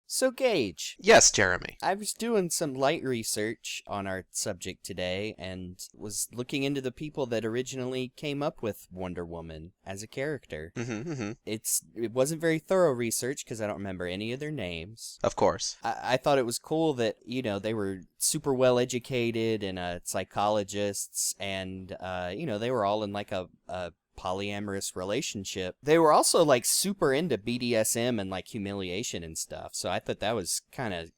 So, Gage, Yes, Jeremy. I was doing some light research on our subject today and was looking into the people that originally came up with Wonder Woman as a character. Mm-hmm. It wasn't very thorough research because I don't remember any of their names. Of course. I thought it was cool that, they were super well educated and psychologists and, they were all in like a polyamorous relationship. They were also like super into BDSM and like humiliation and stuff. So I thought that was kind of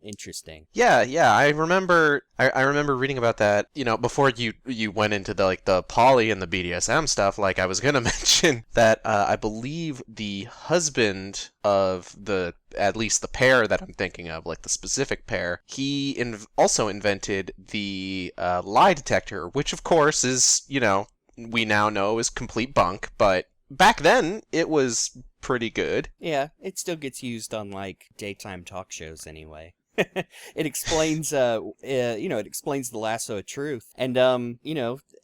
interesting. Yeah. I remember. I remember reading about that. Before you went into the poly and the BDSM stuff. Like I was gonna mention that I believe the husband of at least the pair that I'm thinking of, like the specific pair, he also invented the lie detector, which of course is we now know is complete bunk, but back then it was pretty good. Yeah, it still gets used on like daytime talk shows anyway. It explains it explains the lasso of truth. And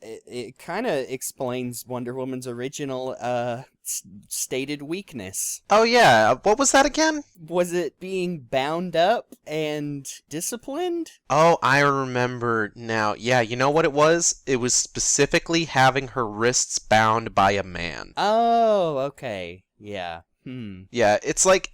it kind of explains Wonder Woman's original stated weakness. Oh yeah, what was that again? Was it being bound up and disciplined? Oh, I remember now. Yeah, you know what it was? It was specifically having her wrists bound by a man. Oh, okay. Yeah. Yeah, it's like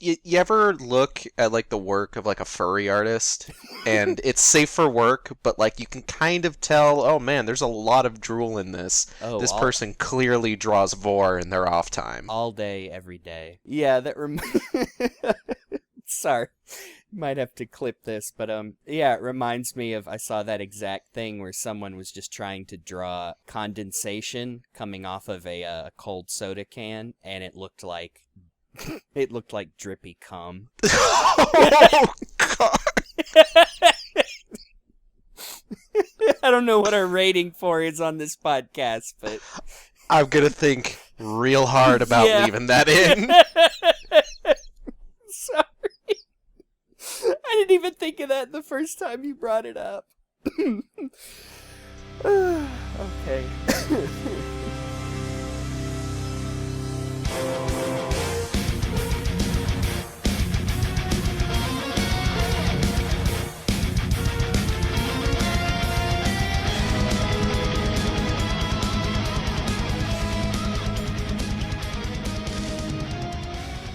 you ever look at like the work of like a furry artist and it's safe for work, but like you can kind of tell, oh man, there's a lot of drool in this. Oh, this person clearly draws vor in their off time. All day, every day. Yeah, sorry. Might have to clip this, but yeah, it reminds me of I saw that exact thing where someone was just trying to draw condensation coming off of a cold soda can, and it looked like drippy cum. Oh god. I don't know what our rating for is on this podcast, but I'm gonna think real hard about leaving that in. Sorry. I didn't even think of that the first time you brought it up. Okay.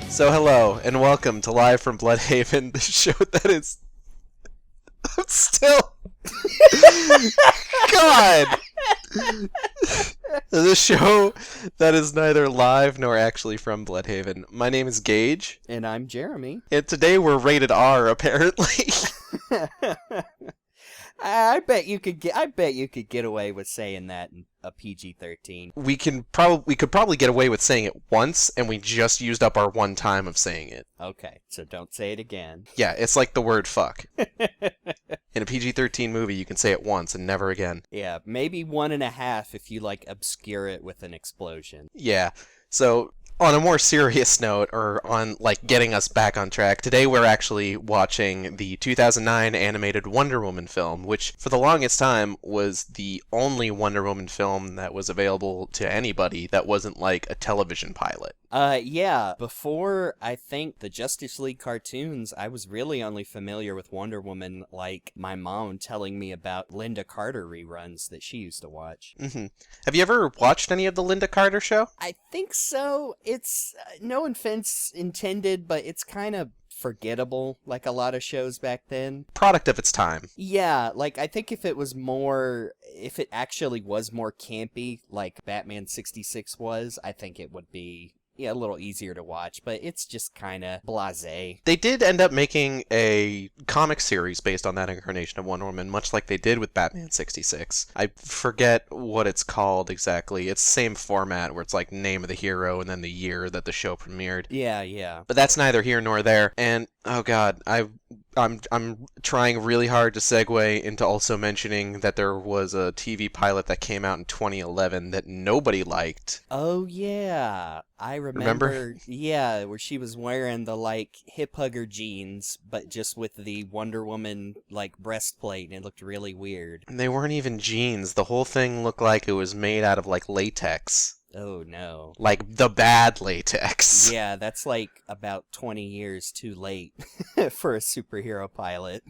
So hello, and welcome to Live from Blüdhaven, the show that is... I'm still... God! The show that is neither live nor actually from Blüdhaven. My name is Gage. And I'm Jeremy. And today we're rated R, apparently. I bet you could get away with saying that in a PG-13. We could probably get away with saying it once, and we just used up our one time of saying it. Okay, so don't say it again. Yeah, it's like the word fuck. In a PG-13 movie, you can say it once and never again. Yeah, maybe 1.5 if you, obscure it with an explosion. Yeah, so... On a more serious note, or on, getting us back on track, today we're actually watching the 2009 animated Wonder Woman film, which, for the longest time, was the only Wonder Woman film that was available to anybody that wasn't, a television pilot. Yeah, before, I think, the Justice League cartoons, I was really only familiar with Wonder Woman, my mom telling me about Linda Carter reruns that she used to watch. Mm-hmm. Have you ever watched any of the Linda Carter show? I think so. It's, no offense intended, but it's kind of forgettable, like a lot of shows back then. Product of its time. Yeah, I think if it actually was more campy, like Batman 66 was, I think it would be... yeah, a little easier to watch, but it's just kind of blasé. They did end up making a comic series based on that incarnation of Wonder Woman, much like they did with Batman 66. I forget what it's called exactly. It's the same format where it's name of the hero and then the year that the show premiered. Yeah. But that's neither here nor there. And oh god, I'm trying really hard to segue into also mentioning that there was a TV pilot that came out in 2011 that nobody liked. Oh yeah, I remember. Yeah, where she was wearing the hip hugger jeans, but just with the Wonder Woman breastplate, and it looked really weird. And they weren't even jeans. The whole thing looked like it was made out of latex. Oh, no. Like, the bad latex. Yeah, that's like about 20 years too late for a superhero pilot.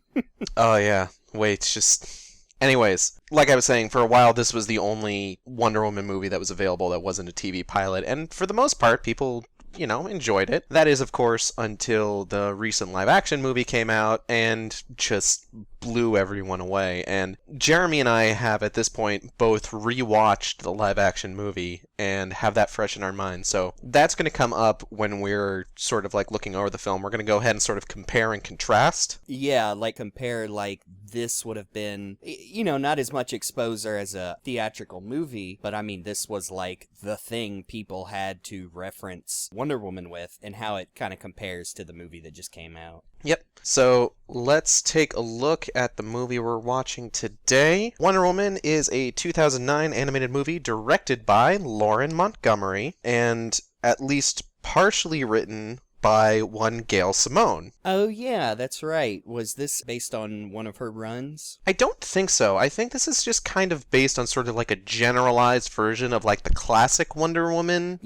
Oh, yeah. Wait, just... Anyways, like I was saying, for a while this was the only Wonder Woman movie that was available that wasn't a TV pilot, and for the most part, people, enjoyed it. That is, of course, until the recent live-action movie came out and just blew everyone away. And Jeremy and I have, at this point, both rewatched the live-action movie and have that fresh in our minds. So that's going to come up when we're sort of like looking over the film. We're going to go ahead and sort of compare and contrast. Yeah, like compare, like, this would have been, not as much exposure as a theatrical movie, but I mean, this was like the thing people had to reference Wonder Woman with, and how it kind of compares to the movie that just came out. Yep. So let's take a look at the movie we're watching today. Wonder Woman is a 2009 animated movie directed by Lauren Montgomery and at least partially written by one Gail Simone. Oh yeah, that's right. Was this based on one of her runs? I don't think so. I think this is just kind of based on sort of like a generalized version of like the classic Wonder Woman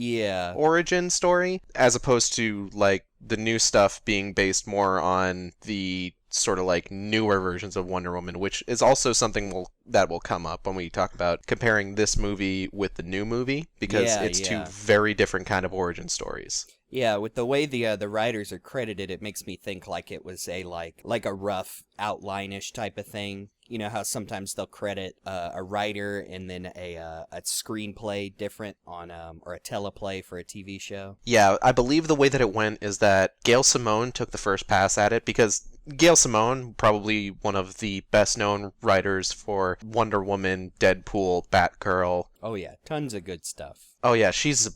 origin story, as opposed to like the new stuff being based more on the sort of like newer versions of Wonder Woman, which is also something that will come up when we talk about comparing this movie with the new movie, because it's two very different kind of origin stories. Yeah, with the way the writers are credited, it makes me think like it was a like a rough outline-ish type of thing. You know how sometimes they'll credit a writer and then a screenplay different on or a teleplay for a TV show. Yeah, I believe the way that it went is that Gail Simone took the first pass at it, because Gail Simone, probably one of the best-known writers for Wonder Woman, Deadpool, Batgirl. Oh yeah, tons of good stuff. Oh yeah, she's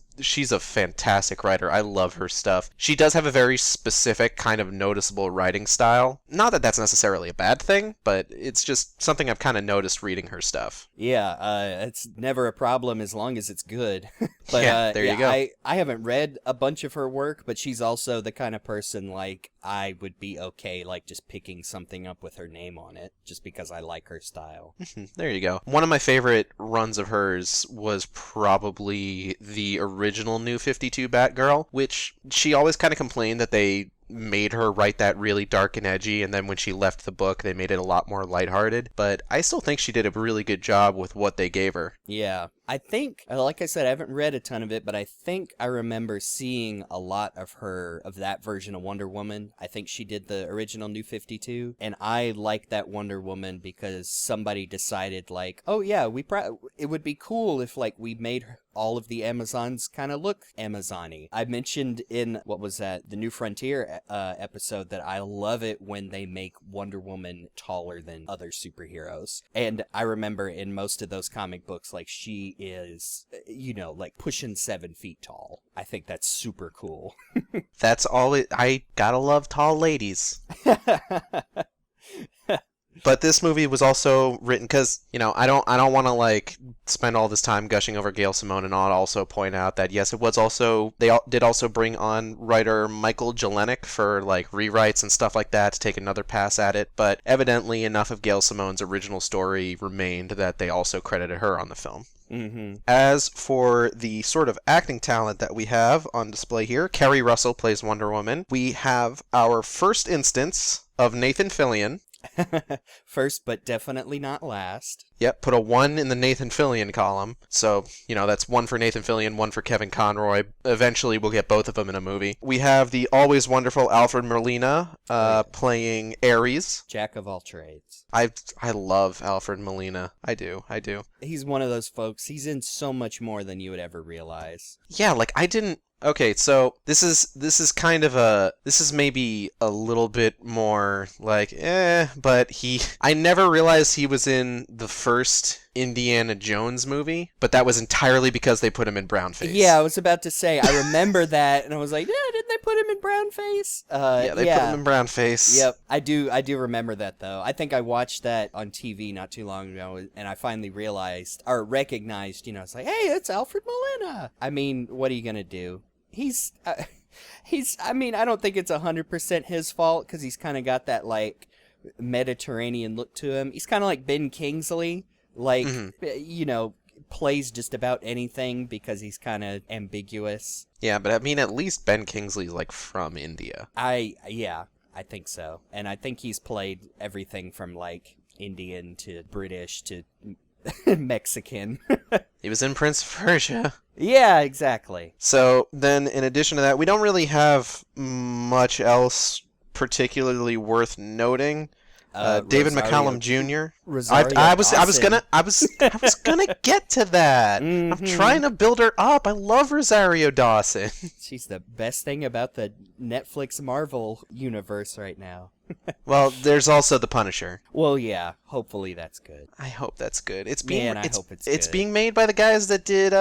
a fantastic writer. I love her stuff. She does have a very specific kind of noticeable writing style. Not that that's necessarily a bad thing, but it's just something I've kind of noticed reading her stuff. Yeah, it's never a problem as long as it's good. But yeah, there you go. I haven't read a bunch of her work, but she's also the kind of person like I would be okay like just picking something up with her name on it just because I like her style. There you go. One of my favorite runs of hers was probably the original New 52 Batgirl, which she always kind of complained that they made her write that really dark and edgy, and then when she left the book they made it a lot more lighthearted, but I still think she did a really good job with what they gave her. Yeah, I think, like I said, I haven't read a ton of it, but I think I remember seeing a lot of that version of Wonder Woman. I think she did the original New 52, and I like that Wonder Woman because somebody decided like, oh yeah, it would be cool if like we made all of the Amazons kind of look Amazon-y. I mentioned in, what was that, the New Frontier episode, that I love it when they make Wonder Woman taller than other superheroes. And I remember in most of those comic books, like, she is, like pushing 7 feet tall. I think that's super cool. That's all I gotta love tall ladies. But this movie was also written because, I don't want to like spend all this time gushing over Gail Simone, and I'll also point out that yes, it was also, they did also bring on writer Michael Jelenic for like rewrites and stuff like that to take another pass at it, but evidently enough of Gail Simone's original story remained that they also credited her on the film. Mm-hmm. As for the sort of acting talent that we have on display here, Kerry Russell plays Wonder Woman. We have our first instance of Nathan Fillion. First, but definitely not last. Yep, put a 1 in the Nathan Fillion column. So, that's 1 for Nathan Fillion, 1 for Kevin Conroy. Eventually, we'll get both of them in a movie. We have the always wonderful Alfred Molina playing Ares. Jack of all trades. I love Alfred Molina. I do. He's one of those folks. He's in so much more than you would ever realize. Yeah, like I didn't... Okay, so this is kind of this is maybe a little bit more like, but I never realized he was in the first Indiana Jones movie, but that was entirely because they put him in brownface. Yeah, I was about to say, I remember that, and I was like, yeah, didn't they put him in brownface? Yeah, they put him in brownface. Yep, I do remember that, though. I think I watched that on TV not too long ago, and I finally realized, or recognized, it's like, hey, it's Alfred Molina! I mean, what are you gonna do? I mean, I don't think it's 100% his fault, because he's kind of got that, like, Mediterranean look to him. He's kind of like Ben Kingsley, like, plays just about anything because he's kind of ambiguous. Yeah, but I mean, at least Ben Kingsley's like from India. Yeah, I think so. And I think he's played everything from like Indian to British to Mexican. He was in Prince of Persia. Yeah, exactly. So then, in addition to that, we don't really have much else particularly worth noting. David McCallum Jr. I was gonna get to that. Mm-hmm. I'm trying to build her up. I love Rosario Dawson. She's the best thing about the Netflix Marvel universe right now. Well, there's also the Punisher. Well, yeah. Hopefully that's good. I hope that's good. It's good. being made by the guys that did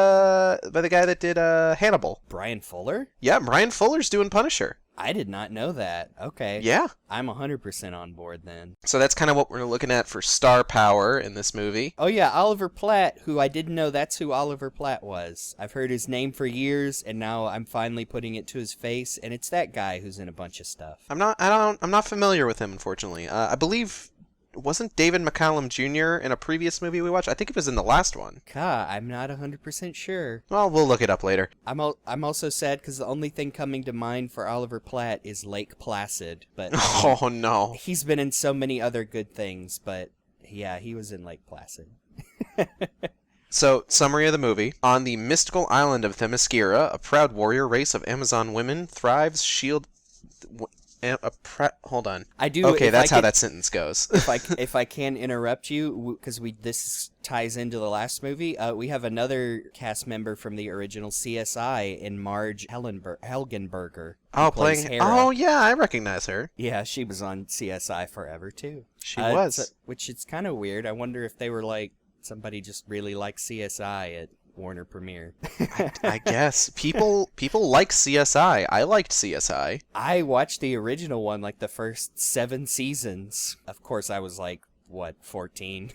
Hannibal. Brian Fuller? Yeah, Brian Fuller's doing Punisher. I did not know that. Okay. Yeah. I'm 100% on board then. So that's kind of what we're looking at for star power in this movie. Oh yeah, Oliver Platt, who I didn't know that's who Oliver Platt was. I've heard his name for years, and now I'm finally putting it to his face, and it's that guy who's in a bunch of stuff. I'm not familiar with him, unfortunately. I believe, wasn't David McCallum Jr. in a previous movie we watched? I think it was in the last one. I'm not 100% sure. Well, we'll look it up later. I'm also sad because the only thing coming to mind for Oliver Platt is Lake Placid, but oh no, he's been in so many other good things, but yeah, he was in Lake Placid. So, summary of the movie. On the mystical island of Themyscira, a proud warrior race of Amazon women thrives, hold on. I do. Okay, that's how that sentence goes. if I can interrupt you, because this ties into the last movie, we have another cast member from the original CSI in Marge Helgenberger. Oh, playing Hera. Oh, yeah, I recognize her. Yeah, she was on CSI forever too. She was. Which is kind of weird. I wonder if they were like somebody just really likes CSI at Warner Premiere. I guess people like CSI. I liked CSI. I watched the original one, like the first 7 seasons. Of course, I was like, 14?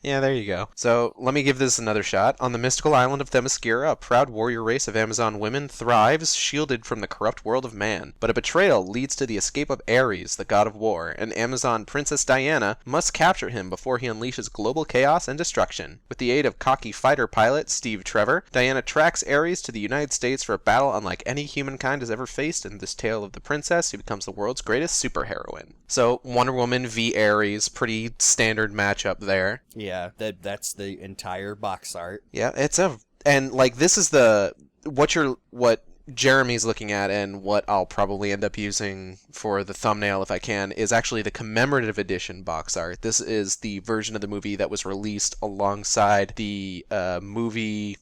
Yeah, there you go. So, let me give this another shot. On the mystical island of Themyscira, a proud warrior race of Amazon women thrives, shielded from the corrupt world of man. But a betrayal leads to the escape of Ares, the god of war, and Amazon Princess Diana must capture him before he unleashes global chaos and destruction. With the aid of cocky fighter pilot Steve Trevor, Diana tracks Ares to the United States for a battle unlike any humankind has ever faced in this tale of the princess who becomes the world's greatest superheroine. So, Wonder Woman v. Ares, pretty standard matchup there. Yeah, that's the entire box art. Yeah, this is what Jeremy's looking at, and what I'll probably end up using for the thumbnail if I can, is actually the commemorative edition box art. This is the version of the movie that was released alongside the movie.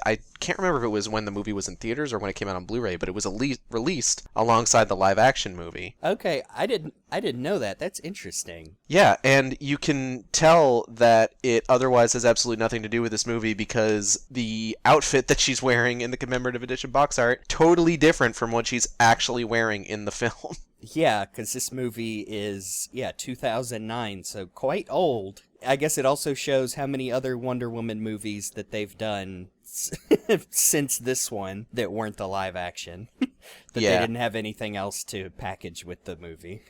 I can't remember if it was when the movie was in theaters or when it came out on Blu-ray, but it was released alongside the live-action movie. Okay, I didn't know that. That's interesting. Yeah, and you can tell that it otherwise has absolutely nothing to do with this movie because the outfit that she's wearing in the commemorative edition box art totally different from what she's actually wearing in the film. Yeah, because this movie is 2009, so quite old. I guess it also shows how many other Wonder Woman movies that they've done since this one that weren't the live action. They didn't have anything else to package with the movie.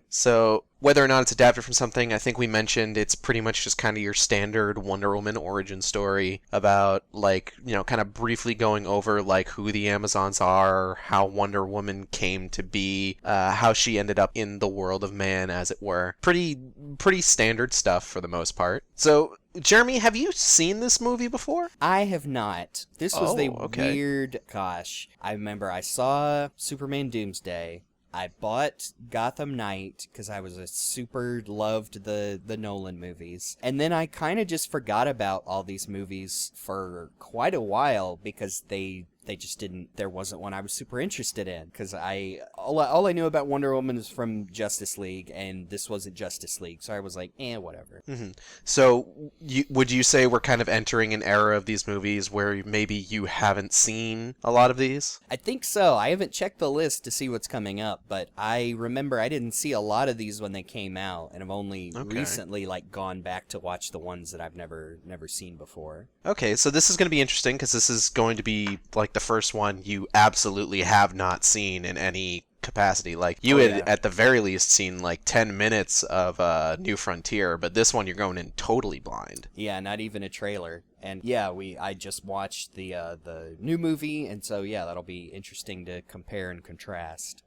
So, whether or not it's adapted from something, I think we mentioned it's pretty much just kind of your standard Wonder Woman origin story about, kind of briefly going over, who the Amazons are, how Wonder Woman came to be, how she ended up in the world of man, as it were. Pretty standard stuff for the most part. So, Jeremy, have you seen this movie before? I have not. This was okay. Weird... Gosh. I remember I saw Superman Doomsday. I bought Gotham Knight because I was loved the Nolan movies. And then I kind of just forgot about all these movies for quite a while because they just didn't, there wasn't one I was super interested in because all I knew about Wonder Woman is from Justice League, and this wasn't Justice League, so I was like, whatever. Mm-hmm. So would you say we're kind of entering an era of these movies where maybe you haven't seen a lot of these? I think so. I haven't checked the list to see what's coming up, but I remember I didn't see a lot of these when they came out, and I've only recently gone back to watch the ones that I've never seen before. Okay, so this is going to be interesting because this is going to be the first one you absolutely have not seen in any capacity. Like, you Oh, had, yeah. at the very least, seen like 10 minutes of New Frontier, but this one you're going in totally blind. Yeah, not even a trailer. And yeah, I just watched the new movie, and so yeah, that'll be interesting to compare and contrast.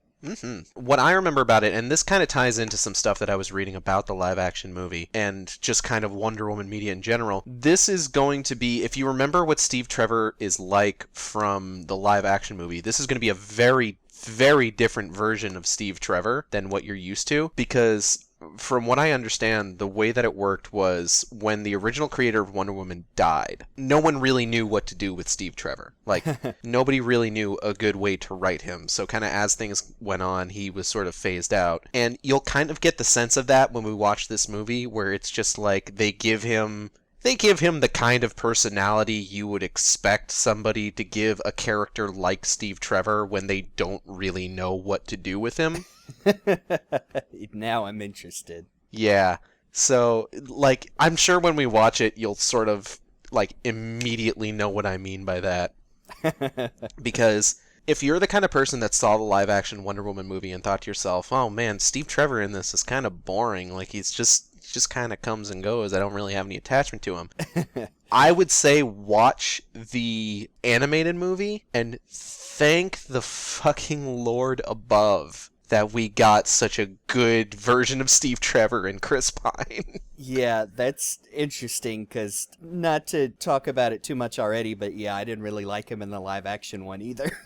What I remember about it, and this kind of ties into some stuff that I was reading about the live action movie and just kind of Wonder Woman media in general, this is going to be, if you remember what Steve Trevor is like from the live action movie, this is going to be a very, very different version of Steve Trevor than what you're used to, because from what I understand, the way that it worked was when the original creator of Wonder Woman died, no one really knew what to do with Steve Trevor. Like, nobody really knew a good way to write him. So kind of as things went on, he was sort of phased out. And you'll kind of get the sense of that when we watch this movie, where it's just like they give him the kind of personality you would expect somebody to give a character like Steve Trevor when they don't really know what to do with him. Now I'm interested. Yeah. So, like, I'm sure when we watch it, you'll sort of, like, immediately know what I mean by that. Because if you're the kind of person that saw the live-action Wonder Woman movie and thought to yourself, oh man, Steve Trevor in this is kind of boring, like, he just kind of comes and goes, I don't really have any attachment to him. I would say watch the animated movie and thank the fucking Lord above that we got such a good version of Steve Trevor and Chris Pine. Yeah, that's interesting, because not to talk about it too much already, but yeah, I didn't really like him in the live action one either.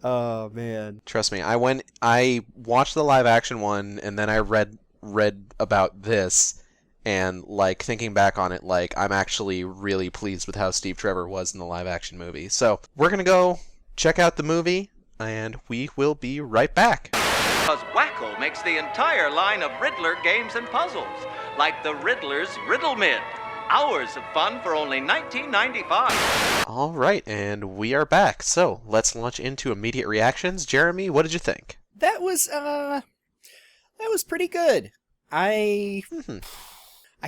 Oh, man. Trust me, I watched the live action one, and then I read about this, and, like, thinking back on it, like, I'm actually really pleased with how Steve Trevor was in the live action movie. So, we're gonna go check out the movie, and we will be right back. Because Wacko makes the entire line of Riddler games and puzzles, like the Riddler's Riddle Mid. Hours of fun for only $19.95. All right, and we are back. So, let's launch into immediate reactions. Jeremy, what did you think? That was pretty good. I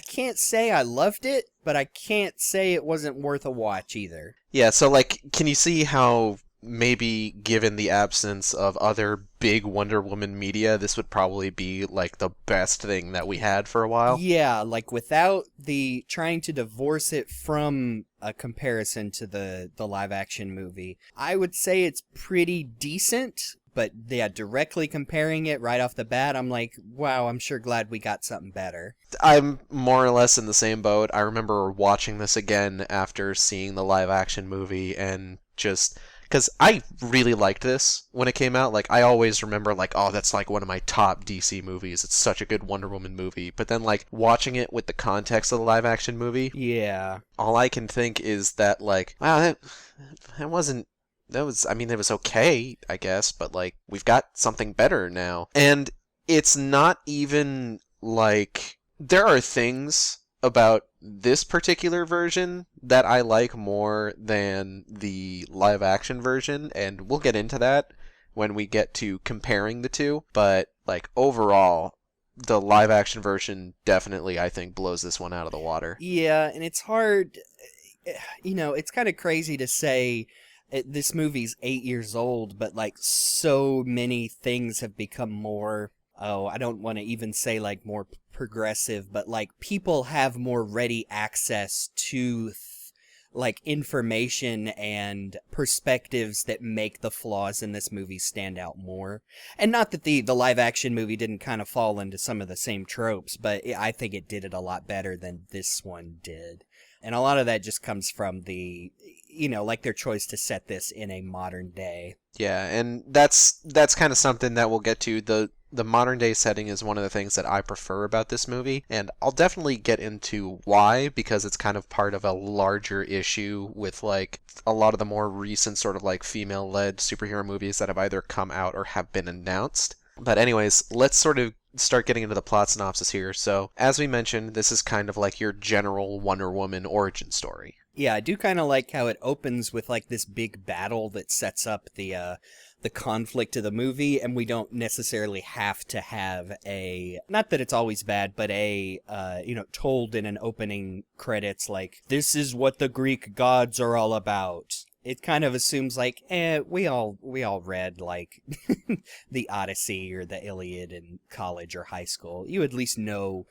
can't say I loved it, but I can't say it wasn't worth a watch either. Yeah, so, like, can you see how maybe given the absence of other big Wonder Woman media, this would probably be like the best thing that we had for a while? Yeah, like without the trying to divorce it from a comparison to the live action movie, I would say it's pretty decent. But yeah, directly comparing it right off the bat, I'm like, wow, I'm sure glad we got something better. I'm more or less in the same boat. I remember watching this again after seeing the live action movie, and just because I really liked this when it came out. Like, I always remember, like, oh, that's like one of my top DC movies. It's such a good Wonder Woman movie. But then, like, watching it with the context of the live action movie, Yeah. all I can think is that, like, wow, that wasn't. I mean, it was okay, I guess, but, like, we've got something better now. And it's not even, like, there are things about this particular version that I like more than the live-action version, and we'll get into that when we get to comparing the two. But, like, overall, the live-action version definitely, I think, blows this one out of the water. Yeah, and it's hard, it's kind of crazy to say this movie's 8 years old, but like so many things have become more, I don't want to even say like more progressive, but like people have more ready access to like information and perspectives that make the flaws in this movie stand out more. And not that the live action movie didn't kind of fall into some of the same tropes, but I think it did it a lot better than this one did. And a lot of that just comes from the, like their choice to set this in a modern day. Yeah, and that's kind of something that we'll get to. The modern day setting is one of the things that I prefer about this movie, and I'll definitely get into why, because it's kind of part of a larger issue with, like, a lot of the more recent sort of, like, female-led superhero movies that have either come out or have been announced. But anyways, let's sort of start getting into the plot synopsis here. So, as we mentioned, this is kind of like your general Wonder Woman origin story. Yeah, I do kind of like how it opens with like this big battle that sets up the conflict of the movie, and we don't necessarily have to have not that it's always bad, but told in an opening credits like, this is what the Greek gods are all about. it kind of assumes like, we all read like the Odyssey or the Iliad in college or high school. You at least know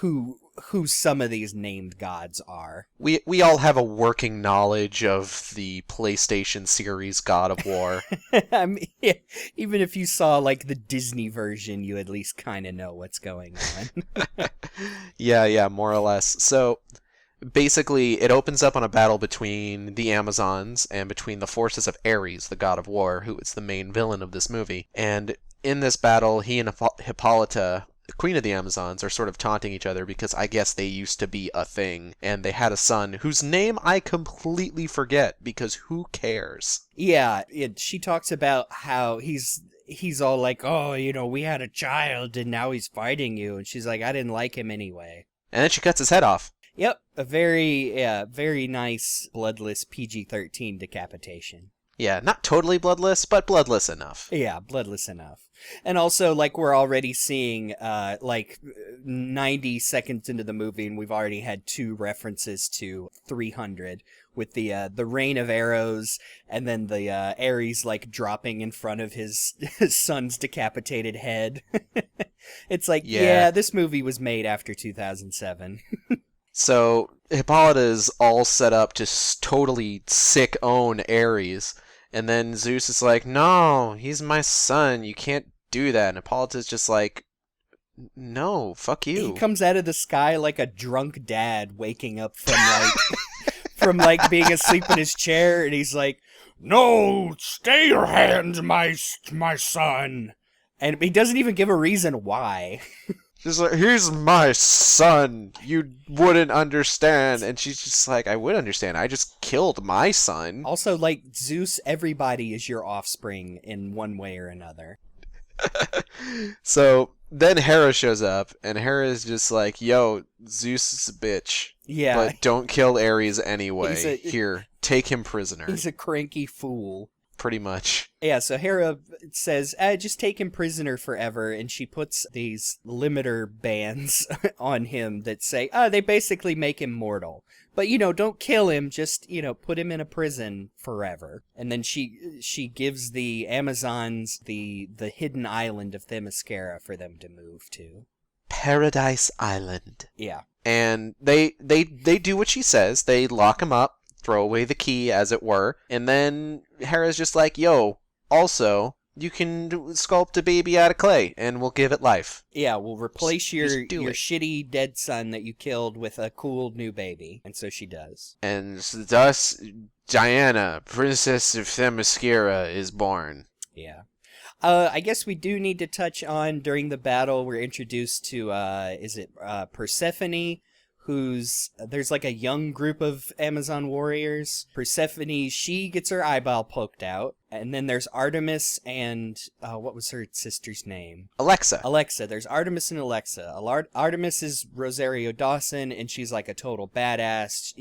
who some of these named gods are. We all have a working knowledge of the PlayStation series God of War. I mean, yeah, even if you saw like the Disney version, you at least kind of know what's going on. Yeah, more or less. So basically, it opens up on a battle between the Amazons and between the forces of Ares, the god of war, who is the main villain of this movie. And in this battle, he and Hippolyta, the queen of the Amazons, are sort of taunting each other because I guess they used to be a thing, and they had a son whose name I completely forget because who cares? Yeah, she talks about how he's all like, oh, we had a child and now he's fighting you, and she's like, I didn't like him anyway. And then she cuts his head off. Yep, a very nice bloodless PG-13 decapitation. Yeah, not totally bloodless, but bloodless enough. Yeah, bloodless enough. And also, like, we're already seeing, 90 seconds into the movie, and we've already had 2 references to 300, with the rain of arrows, and then the Ares, like, dropping in front of his son's decapitated head. It's like, yeah, this movie was made after 2007. So, Hippolyta is all set up to totally sick own Ares, and then Zeus is like, no, he's my son, you can't do that. And Hippolyta's just like, no, fuck you. He comes out of the sky like a drunk dad waking up from from being asleep in his chair, and he's like, no, stay your hands, my son. And he doesn't even give a reason why. She's like, he's my son, you wouldn't understand. And she's just like, I would understand, I just killed my son. Also, like, Zeus, everybody is your offspring in one way or another. So then Hera shows up, and Hera is just like, yo, Zeus is a bitch. Yeah. But don't kill Ares anyway. Here, take him prisoner. He's a cranky fool. Pretty much. Yeah, so Hera says, just take him prisoner forever, and she puts these limiter bands on him that say, they basically make him mortal. But, don't kill him, just, put him in a prison forever. And then she gives the Amazons the hidden island of Themyscira for them to move to. Paradise Island. Yeah. And they do what she says. They lock him up, throw away the key, as it were, and then Hera's just like, yo, also, you can sculpt a baby out of clay, and we'll give it life. Yeah, we'll replace your shitty dead son that you killed with a cool new baby. And so she does. And thus, Diana, Princess of Themyscira, is born. Yeah. I guess we do need to touch on, during the battle, we're introduced to, Persephone, there's like a young group of Amazon warriors. Persephone, she gets her eyeball poked out. And then there's Artemis and, what was her sister's name? Alexa. There's Artemis and Alexa. Artemis is Rosario Dawson, and she's like a total badass,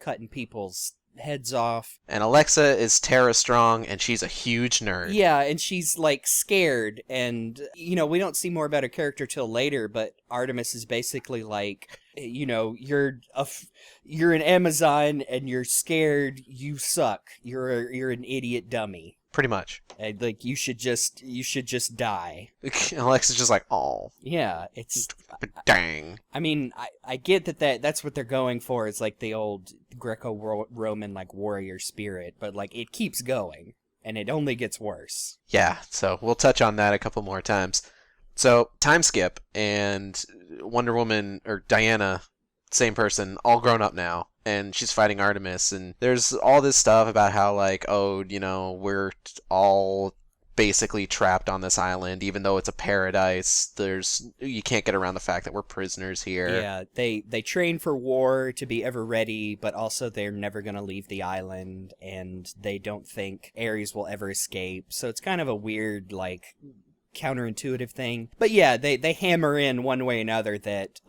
cutting people's heads off. And Alexa is Tara Strong, and she's a huge nerd. Yeah, and she's like scared, and we don't see more about her character till later, but Artemis is basically like, you're an Amazon and you're scared, you suck, you're an idiot dummy. Pretty much. And, like, you should just die. Alexa's just like, oh. Yeah, it's... Dang. I mean, I get that's what they're going for. It's like the old Greco-Roman, like, warrior spirit. But, like, it keeps going. And it only gets worse. Yeah, so we'll touch on that a couple more times. So, time skip, and Wonder Woman, or Diana, same person, all grown up now. And she's fighting Artemis, and there's all this stuff about how, like, we're all basically trapped on this island, even though it's a paradise. You can't get around the fact that we're prisoners here. Yeah, they train for war to be ever ready, but also they're never going to leave the island, and they don't think Ares will ever escape. So it's kind of a weird, like, counterintuitive thing. But yeah, they hammer in one way or another that,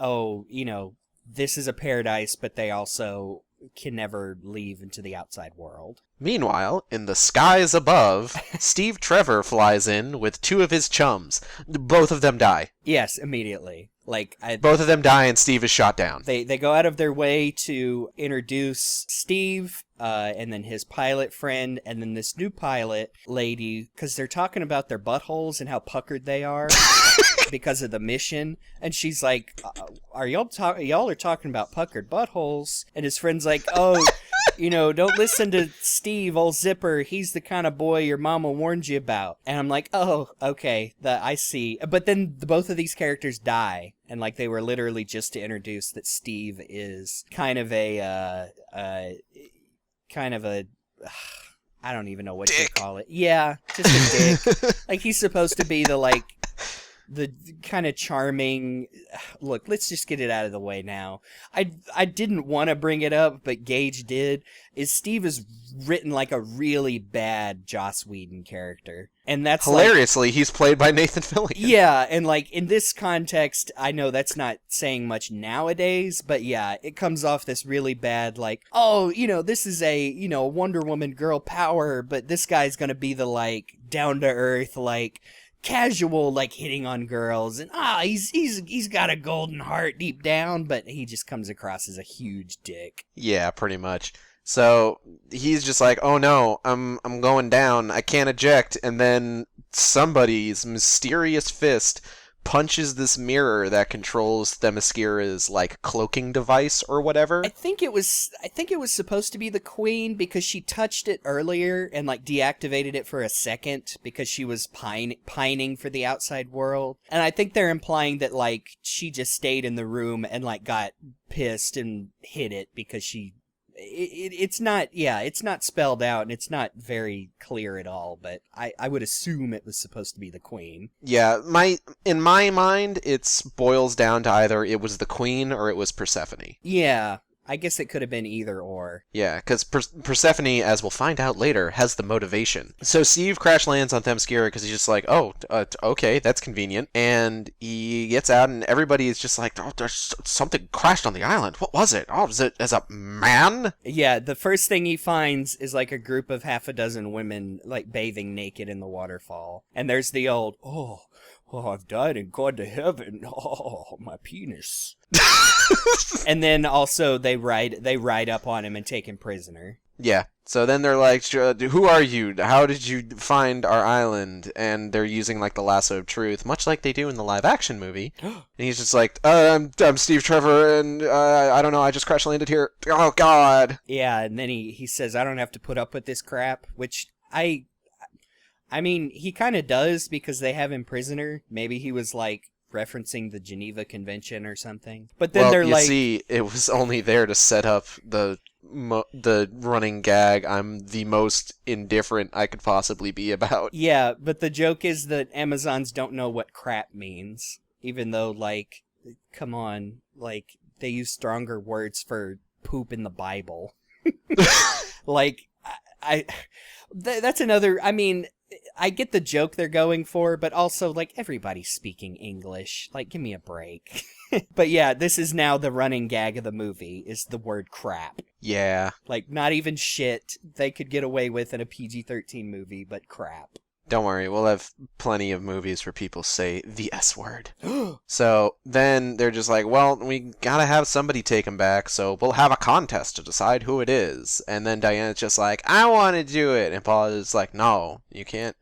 this is a paradise, but they also can never leave into the outside world. Meanwhile, in the skies above, Steve Trevor flies in with 2 of his chums. Both of them die. Yes, immediately. Like, Both of them die and Steve is shot down. they go out of their way to introduce Steve, and then his pilot friend, and then this new pilot lady, because they're talking about their buttholes and how puckered they are because of the mission. And she's like, y'all are talking about puckered buttholes? And his friend's like, oh, don't listen to Steve, old zipper. He's the kind of boy your mama warned you about. And I'm like, oh, okay, I see. But then both of these characters die. And like they were literally just to introduce that Steve is kind of a I don't even know what dick. you call it. Yeah, just a dick. Like he's supposed to be the kind of charming. Look, let's just get it out of the way now. I didn't want to bring it up, but Gage did. Steve is written like a really bad Joss Whedon character, and that's hilariously he's played by Nathan Fillion. Yeah, and like in this context, I know that's not saying much nowadays, but yeah, it comes off this really bad, like, oh, this is a Wonder Woman girl power, but this guy's gonna be the like down to earth, like casual, like hitting on girls, and he's got a golden heart deep down, but he just comes across as a huge dick. Yeah, pretty much. So he's just like, oh no, I'm going down, I can't eject, and then somebody's mysterious fist punches this mirror that controls Themyscira's like cloaking device or whatever. I think it was supposed to be the Queen because she touched it earlier and like deactivated it for a second because she was pining for the outside world. And I think they're implying that like she just stayed in the room and like got pissed and hit it because it's not spelled out and it's not very clear at all, but I would assume it was supposed to be the Queen. Yeah, in my mind, it boils down to either it was the Queen or it was Persephone. Yeah, I guess it could have been either or. Yeah, because Persephone, as we'll find out later, has the motivation. So Steve crash lands on Themyscira because he's just like, oh, okay, that's convenient. And he gets out and everybody is just like, oh, there's something crashed on the island. What was it? Oh, is it as a man? Yeah, the first thing he finds is like a group of half a dozen women like bathing naked in the waterfall. And there's the old, oh, I've died and gone to heaven. Oh, my penis. And then also they ride up on him and take him prisoner. Yeah. So then they're like, who are you? How did you find our island? And they're using like the lasso of truth, much like they do in the live action movie. And he's just like, I'm Steve Trevor, and I don't know, I just crash landed here. Oh God. Yeah, and then he says, I don't have to put up with this crap, which I mean, he kind of does because they have him prisoner. Maybe he was like referencing the Geneva Convention or something. But then they're like, see, it was only there to set up the running gag. I'm the most indifferent I could possibly be about. Yeah, but the joke is that Amazons don't know what crap means, even though like, come on, like they use stronger words for poop in the Bible. Like, that's another. I mean, I get the joke they're going for, but also, like, everybody's speaking English. Like, give me a break. But yeah, this is now the running gag of the movie, is the word crap. Yeah. Like, not even shit they could get away with in a PG-13 movie, but crap. Don't worry, we'll have plenty of movies where people say the S word. So then they're just like, well, we gotta have somebody take him back, so we'll have a contest to decide who it is. And then Diana's just like, I want to do it. And Paul is like, no, you can't.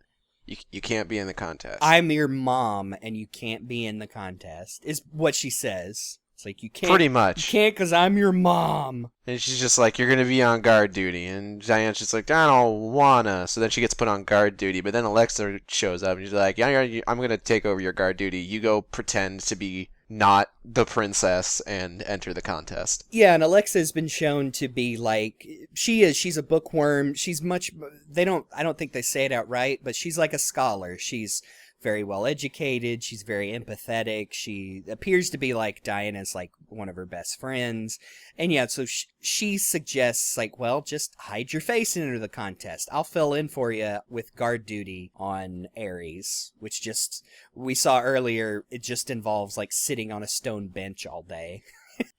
You can't be in the contest. I'm your mom, and you can't be in the contest, is what she says. It's like, you can't. Pretty much. You can't because I'm your mom. And she's just like, you're going to be on guard duty. And Diane's just like, I don't wanna. So then she gets put on guard duty. But then Alexa shows up and she's like, yeah, I'm going to take over your guard duty. You go pretend to be not the princess and enter the contest. Yeah, and Alexa has been shown to be like, she's a bookworm. I don't think they say it outright, but she's like a scholar. She's very well educated. She's very empathetic. She appears to be like Diana's like one of her best friends. And yeah, so she suggests like, well, just hide your face and enter the contest. I'll fill in for you with guard duty on Ares, which just, we saw earlier, it just involves like sitting on a stone bench all day.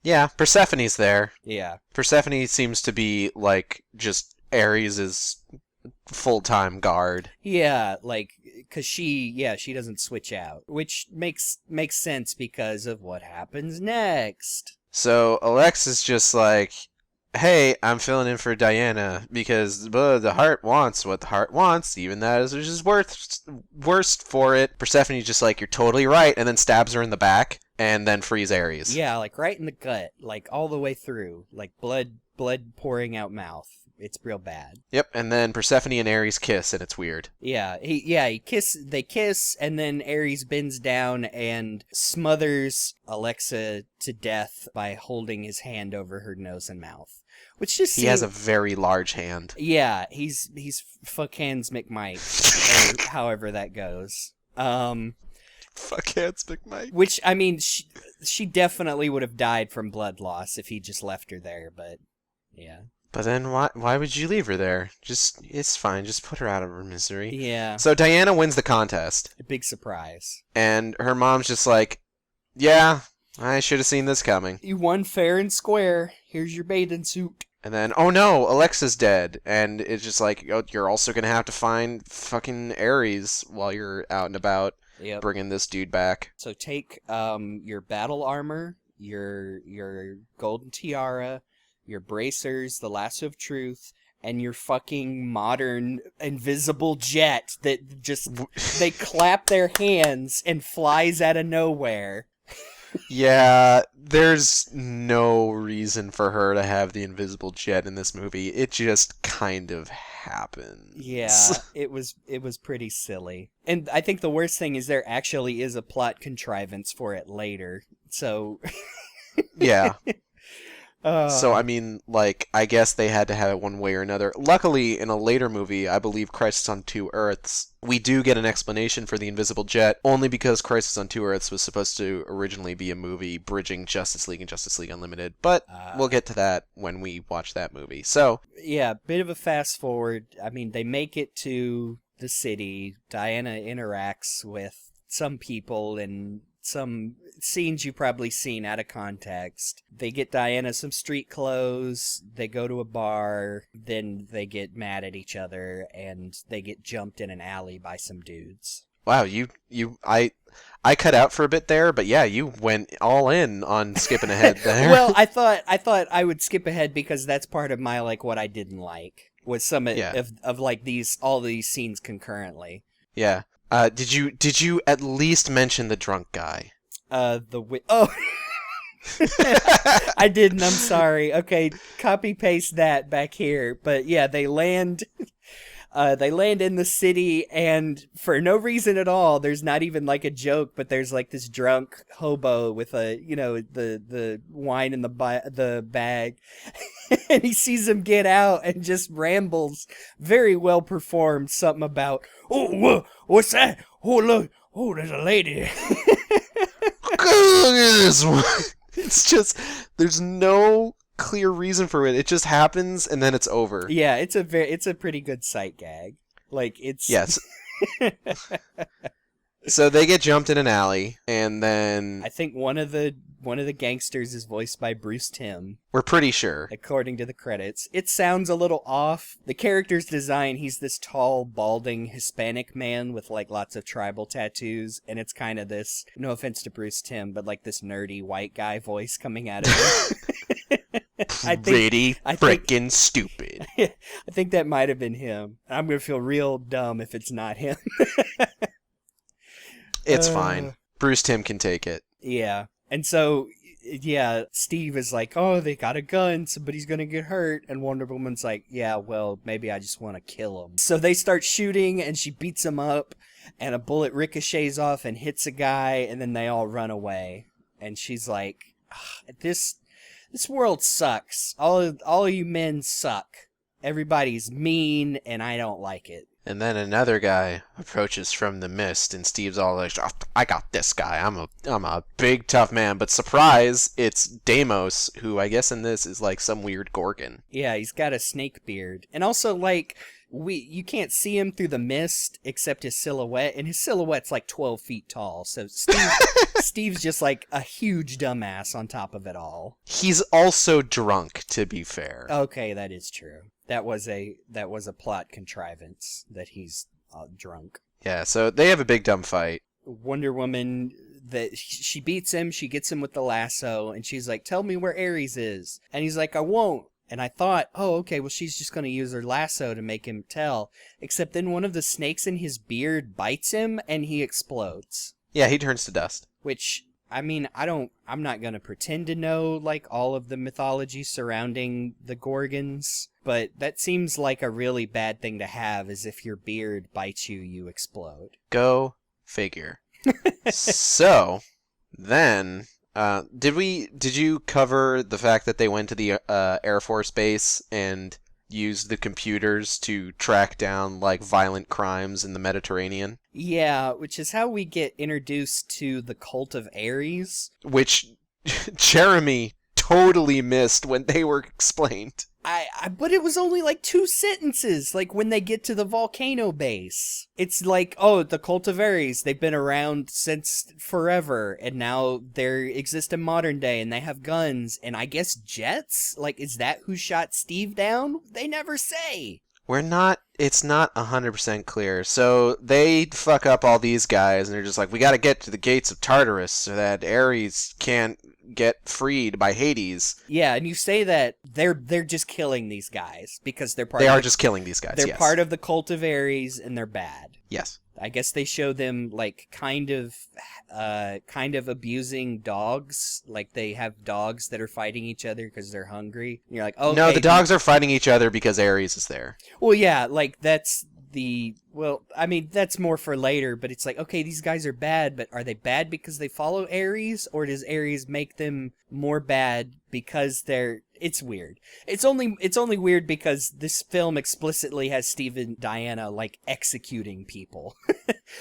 Yeah, Persephone's there. Yeah. Persephone seems to be like just Ares' full-time guard. Yeah, like, because she doesn't switch out, which makes sense because of what happens next. So Alexa's just like, hey, I'm filling in for Diana because the heart wants what the heart wants, even that is just worst for it. Persephone's just like, you're totally right, and then stabs her in the back and then frees Ares. Yeah, like right in the gut, like all the way through, like blood pouring out mouth. It's real bad. Yep, and then Persephone and Ares kiss, and it's weird. Yeah, they kiss, and then Ares bends down and smothers Alexa to death by holding his hand over her nose and mouth. Which just He has a very large hand. Yeah, he's fuck hands McMike, or however that goes. Fuck hands McMike. Which, I mean, she definitely would have died from blood loss if he just left her there, but yeah. But then why would you leave her there? It's fine. Just put her out of her misery. Yeah. So Diana wins the contest. A big surprise. And her mom's just like, yeah, I should have seen this coming. You won fair and square. Here's your bathing suit. And then, oh no, Alexa's dead. And it's just like, oh, you're also going to have to find fucking Ares while you're out and about bringing this dude back. So take your battle armor, your golden tiara, your bracers, the lasso of truth, and your fucking modern invisible jet that just, they clap their hands and flies out of nowhere. Yeah, there's no reason for her to have the invisible jet in this movie. It just kind of happens. Yeah, it was pretty silly. And I think the worst thing is there actually is a plot contrivance for it later. So yeah. So, I mean, like, I guess they had to have it one way or another. Luckily, in a later movie, I believe Crisis on Two Earths, we do get an explanation for the invisible jet, only because Crisis on Two Earths was supposed to originally be a movie bridging Justice League and Justice League Unlimited, but we'll get to that when we watch that movie. So, yeah, bit of a fast forward. I mean, they make it to the city. Diana interacts with some people and some scenes you've probably seen out of context. They get Diana some street clothes, they go to a bar, then they get mad at each other, and they get jumped in an alley by some dudes. Wow, I cut out for a bit there, but yeah, you went all in on skipping ahead there. Well, I thought I would skip ahead because that's part of my, like, what I didn't like, was some of like all these scenes concurrently. Yeah. Did you at least mention the drunk guy? I didn't, I'm sorry. Okay, copy paste that back here. But yeah, they land in the city, and for no reason at all, there's not even like a joke, but there's like this drunk hobo with the wine in the bag, and he sees him get out and just rambles, very well performed, something about, oh, what's that? Oh, look, oh, there's a lady. It's just, there's no clear reason for it. It just happens and then it's over. Yeah, it's a pretty good sight gag. Like, it's... Yes. So they get jumped in an alley, and then... I think one of the gangsters is voiced by Bruce Timm. We're pretty sure. According to the credits. It sounds a little off. The character's design, he's this tall, balding Hispanic man with, like, lots of tribal tattoos, and it's kind of this, no offense to Bruce Timm, but, like, this nerdy white guy voice coming out of him. Pretty frickin' stupid. I think that might have been him. I'm gonna feel real dumb if it's not him. It's fine. Bruce Timm can take it. Yeah. And so, yeah, Steve is like, oh, they got a gun, somebody's gonna get hurt. And Wonder Woman's like, yeah, well, maybe I just want to kill him. So they start shooting, and she beats him up, and a bullet ricochets off and hits a guy, and then they all run away. And she's like, this world sucks. All you men suck. Everybody's mean, and I don't like it. And then another guy approaches from the mist, and Steve's all like, oh, I got this guy. I'm a big, tough man. But surprise, it's Deimos, who I guess in this is like some weird Gorgon. Yeah, he's got a snake beard. And also, like, you can't see him through the mist except his silhouette, and his silhouette's like 12 feet tall. So Steve's just like a huge dumbass on top of it all. He's also drunk, to be fair. Okay, that is true. That was a plot contrivance that he's drunk. Yeah, so they have a big dumb fight. Wonder Woman, that she beats him, she gets him with the lasso, and she's like, tell me where Ares is. And he's like, I won't. And I thought, oh, okay, well, she's just going to use her lasso to make him tell. Except then one of the snakes in his beard bites him, and he explodes. Yeah, he turns to dust. Which, I mean, I'm not going to pretend to know, like, all of the mythology surrounding the Gorgons, but that seems like a really bad thing to have, is if your beard bites you, you explode. Go figure. So, then, did you cover the fact that they went to the Air Force Base and used the computers to track down, like, violent crimes in the Mediterranean? Yeah, which is how we get introduced to the cult of Ares. Which Jeremy totally missed when they were explained. But it was only like 2 sentences, like when they get to the volcano base. It's like, oh, the cult of Ares, they've been around since forever, and now they exist in modern day, and they have guns, and I guess jets? Like, is that who shot Steve down? They never say. It's not 100% clear. So they fuck up all these guys, and they're just like, we gotta get to the gates of Tartarus so that Ares can't get freed by Hades. Yeah, and you say that they're just killing these guys because they're part They of are just killing these guys, they're yes. part of the cult of Ares, and they're bad. Yes. I guess they show them, like, kind of abusing dogs. Like, they have dogs that are fighting each other because they're hungry. And you're like, oh, No, the dogs are fighting each other because Ares is there. Well, yeah, like, that's that's more for later, but it's like, okay, these guys are bad, but are they bad because they follow Ares, or does Ares make them more bad because it's weird. It's only weird because this film explicitly has Steve and Diana, like, executing people.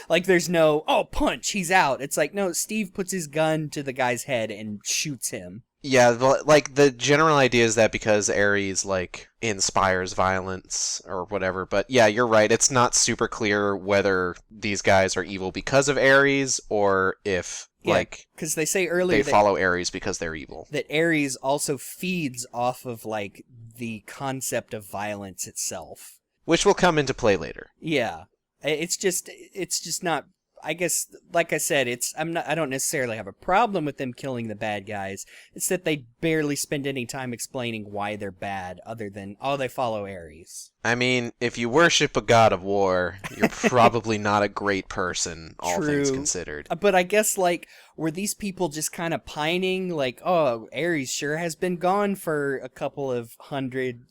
Like, there's no, oh, punch, he's out. It's like, no, Steve puts his gun to the guy's head and shoots him. Yeah, like, the general idea is that because Ares, like, inspires violence or whatever, but yeah, you're right, it's not super clear whether these guys are evil because of Ares, or if, like, because they say earlier they follow Ares because they're evil. That Ares also feeds off of, like, the concept of violence itself. Which will come into play later. Yeah. It's just not, I guess, like I said, I don't necessarily have a problem with them killing the bad guys. It's that they barely spend any time explaining why they're bad, other than, oh, they follow Ares. I mean, if you worship a god of war, you're probably not a great person, all things considered. But I guess, like, were these people just kind of pining, like, oh, Ares sure has been gone for a couple of 100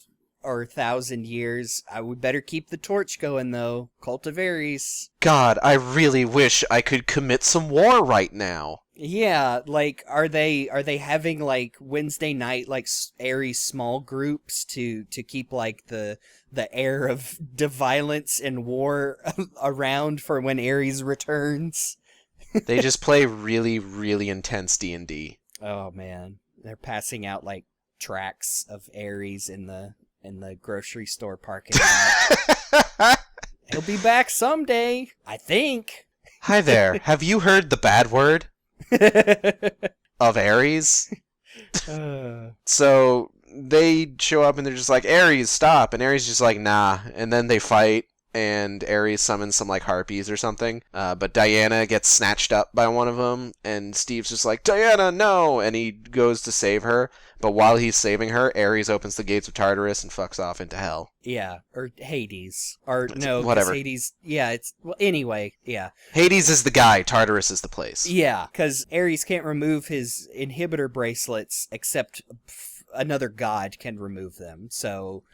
or 1,000 years. I would better keep the torch going, though. Cult of Ares. God, I really wish I could commit some war right now. Yeah, like, are they having, like, Wednesday night, like, Ares small groups to keep, like, the air of violence and war around for when Ares returns? They just play really, really intense D&D. Oh, man. They're passing out, like, tracks of Ares in the grocery store parking lot. He'll be back someday, I think. Hi there. Have you heard the bad word of Ares? So they show up and they're just like, Ares, stop. And Ares is just like, nah. And then they fight, and Ares summons some, like, harpies or something. But Diana gets snatched up by one of them, and Steve's just like, Diana, no! And he goes to save her. But while he's saving her, Ares opens the gates of Tartarus and fucks off into hell. Yeah, or Hades. Or, no, whatever. Hades, yeah, it's, well, anyway, yeah. Hades is the guy, Tartarus is the place. Yeah, because Ares can't remove his inhibitor bracelets, except another god can remove them, so...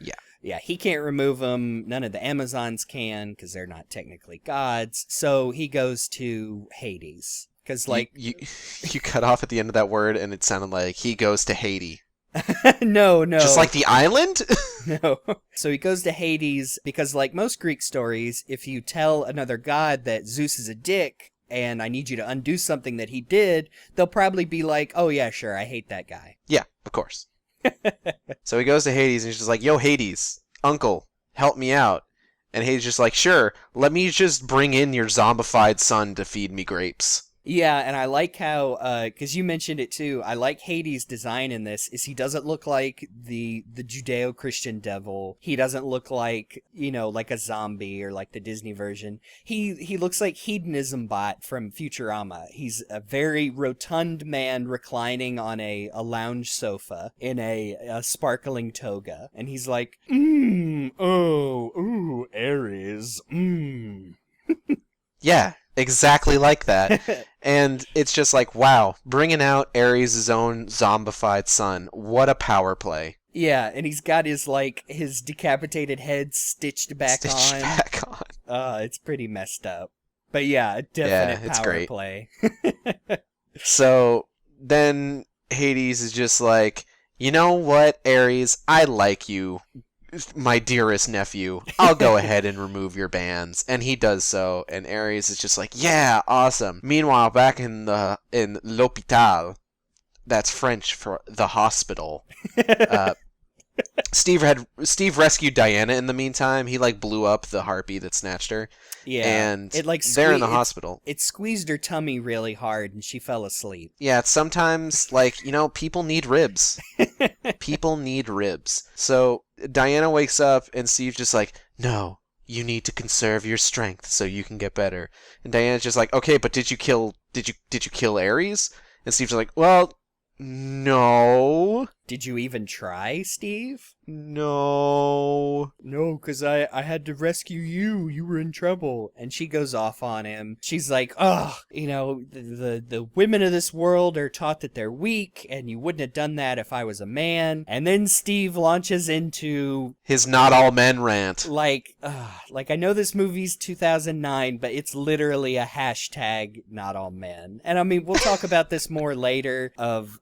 Yeah, he can't remove them, none of the Amazons can, because they're not technically gods, so he goes to Hades. Because, like... You cut off at the end of that word, and it sounded like he goes to Haiti. No. Just like the island? No. So he goes to Hades, because like most Greek stories, if you tell another god that Zeus is a dick, and I need you to undo something that he did, they'll probably be like, oh yeah, sure, I hate that guy. Yeah, of course. So he goes to Hades, and he's just like, yo, Hades, uncle, help me out. And Hades just like, sure, let me just bring in your zombified son to feed me grapes. Yeah, and I like how, because you mentioned it too, I like Hades' design in this, is he doesn't look like the Judeo-Christian devil. He doesn't look like, like a zombie or like the Disney version. He looks like Hedonism Bot from Futurama. He's a very rotund man reclining on a lounge sofa in a sparkling toga. And he's like, ooh, Ares, Yeah, exactly like that. And it's just like, wow, bringing out Ares' own zombified son. What a power play. Yeah, and he's got his decapitated head stitched back on. It's pretty messed up. But yeah, definite it's power great. play. So then Hades is just like, you know what, Ares, I like you, my dearest nephew. I'll go ahead and remove your bands. And he does so, and Ares is just like, yeah, awesome. Meanwhile, back in l'hôpital, that's French for the hospital. Steve rescued Diana in the meantime. He blew up the harpy that snatched her. Yeah, and they're in the hospital. It squeezed her tummy really hard, and she fell asleep. Yeah, sometimes people need ribs. People need ribs. So Diana wakes up, and Steve's just like, no, you need to conserve your strength so you can get better. And Diana's just like, okay, but did you kill Ares? And Steve's like, well, no. Did you even try, Steve? No. No, because I had to rescue you. You were in trouble. And she goes off on him. She's like, the women of this world are taught that they're weak, and you wouldn't have done that if I was a man. And then Steve launches into his not all men rant. I know this movie's 2009, but it's literally a hashtag not all men. And I mean, we'll talk about this more later of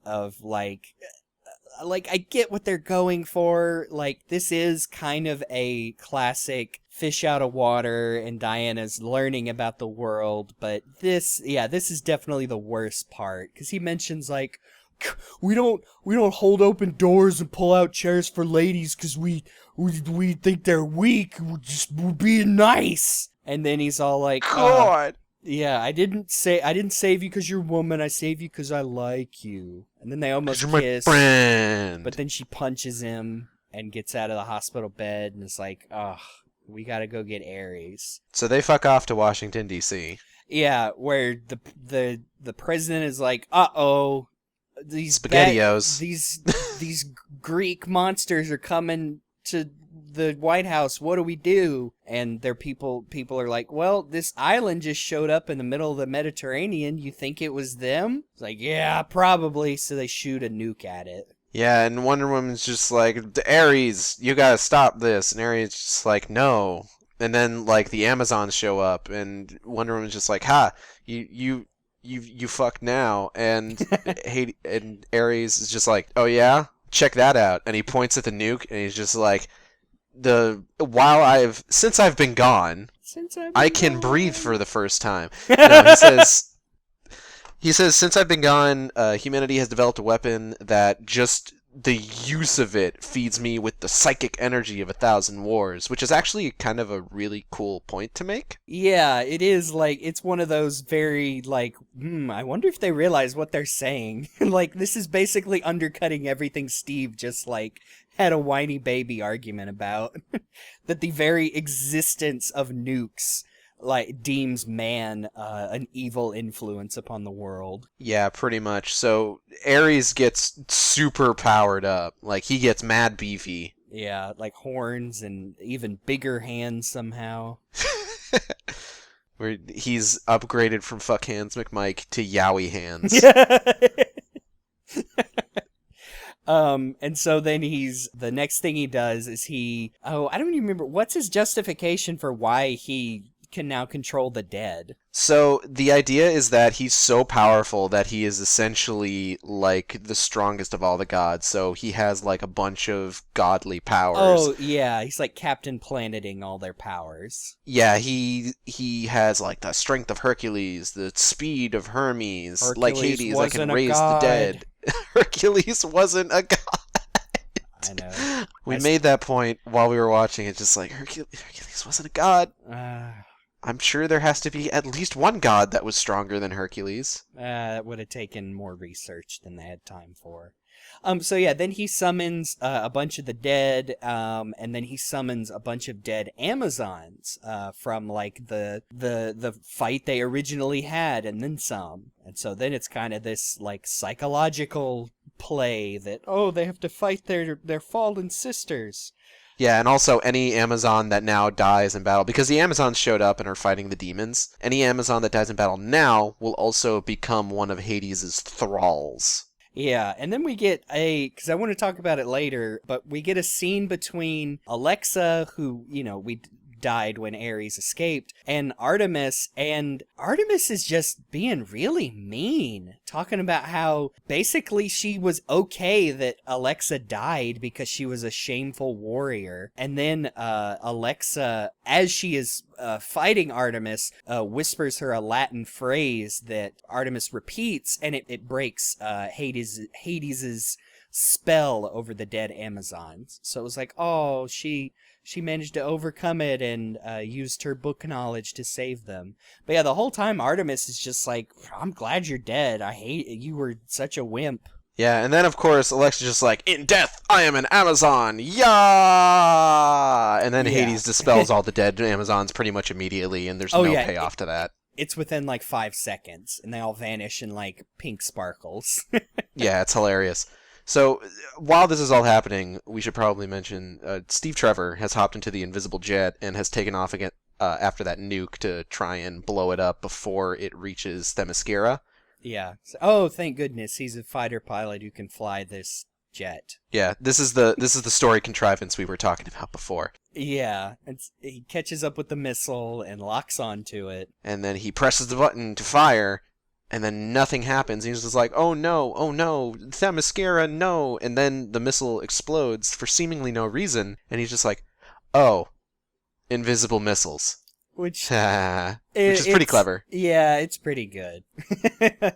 I get what they're going for. This is kind of a classic fish out of water, and Diana's learning about the world, but this is definitely the worst part, because he mentions, we don't hold open doors and pull out chairs for ladies because we think they're weak. We're being nice. And then he's all like, God. Yeah, I didn't save you because you're a woman. I saved you because I like you. And then they almost kiss. My friend. But then she punches him and gets out of the hospital bed and is like, we gotta go get Ares. So they fuck off to Washington, D.C. Yeah, where the president is like, uh-oh, these SpaghettiOs. These Greek monsters are coming to the White House. What do we do? And their people are like, well, this island just showed up in the middle of the Mediterranean. You think it was them? It's like, yeah, probably. So they shoot a nuke at it. Yeah, and Wonder Woman's just like, Ares, you gotta stop this. And Ares is just like, no. And then the Amazons show up, and Wonder Woman's just like, ha, you fucked now. And and Ares is just like, oh yeah, check that out. And he points at the nuke, and he's just like, since I've been gone, I can breathe for the first time. No, he says, since I've been gone, humanity has developed a weapon that just the use of it feeds me with the psychic energy of 1,000 wars, which is actually kind of a really cool point to make. Yeah, it is. It's one of those very, I wonder if they realize what they're saying. This is basically undercutting everything Steve just, had a whiny baby argument about. That the very existence of nukes deems man an evil influence upon the world. Yeah, pretty much. So Ares gets super powered up. He gets mad beefy. Yeah, horns and even bigger hands somehow. Where he's upgraded from Fuck Hands McMike to Yowie Hands. And so then the next thing he does is I don't even remember, what's his justification for why he can now control the dead? So the idea is that he's so powerful that he is essentially the strongest of all the gods. So he has a bunch of godly powers. Oh yeah, he's Captain Planeting all their powers. Yeah, he has the strength of Hercules, the speed of Hermes, like Hades that can raise the dead. Hercules wasn't a god. I know. We made that point while we were watching it, just Hercules wasn't a god. I'm sure there has to be at least one god that was stronger than Hercules. That would have taken more research than they had time for. So yeah, then he summons a bunch of the dead, and then he summons a bunch of dead Amazons from like the fight they originally had, and then some. And so then it's kind of this like psychological play that they have to fight their fallen sisters. Yeah, and also any Amazon that now dies in battle, because the Amazons showed up and are fighting the demons, any Amazon that dies in battle now will also become one of Hades' thralls. Yeah, and then we get because I want to talk about it later, but we get a scene between Alexa, who, we died when Ares escaped, and Artemis is just being really mean, talking about how basically she was okay that Alexa died because she was a shameful warrior. And then Alexa, as she is fighting Artemis, whispers her a Latin phrase that Artemis repeats, and it breaks Hades's spell over the dead Amazons. So it was like, she managed to overcome it and used her book knowledge to save them. But yeah, the whole time Artemis is just like, I'm glad you're dead. I hate you. Were such a wimp. Yeah, and then of course Alexa's just like, in death, I am an Amazon, yeah! And then Hades dispels all the dead Amazons pretty much immediately, and there's no payoff to that. It's within like 5 seconds, and they all vanish in like pink sparkles. Yeah, it's hilarious. So, while this is all happening, we should probably mention Steve Trevor has hopped into the invisible jet and has taken off again after that nuke to try and blow it up before it reaches Themyscira. Yeah. Oh, thank goodness, he's a fighter pilot who can fly this jet. Yeah, this is the story contrivance we were talking about before. Yeah, he catches up with the missile and locks onto it. And then he presses the button to fire. And then nothing happens. He's just like, oh no, Themyscira, no. And then the missile explodes for seemingly no reason. And he's just like, oh, invisible missiles. Which is pretty clever. Yeah, it's pretty good.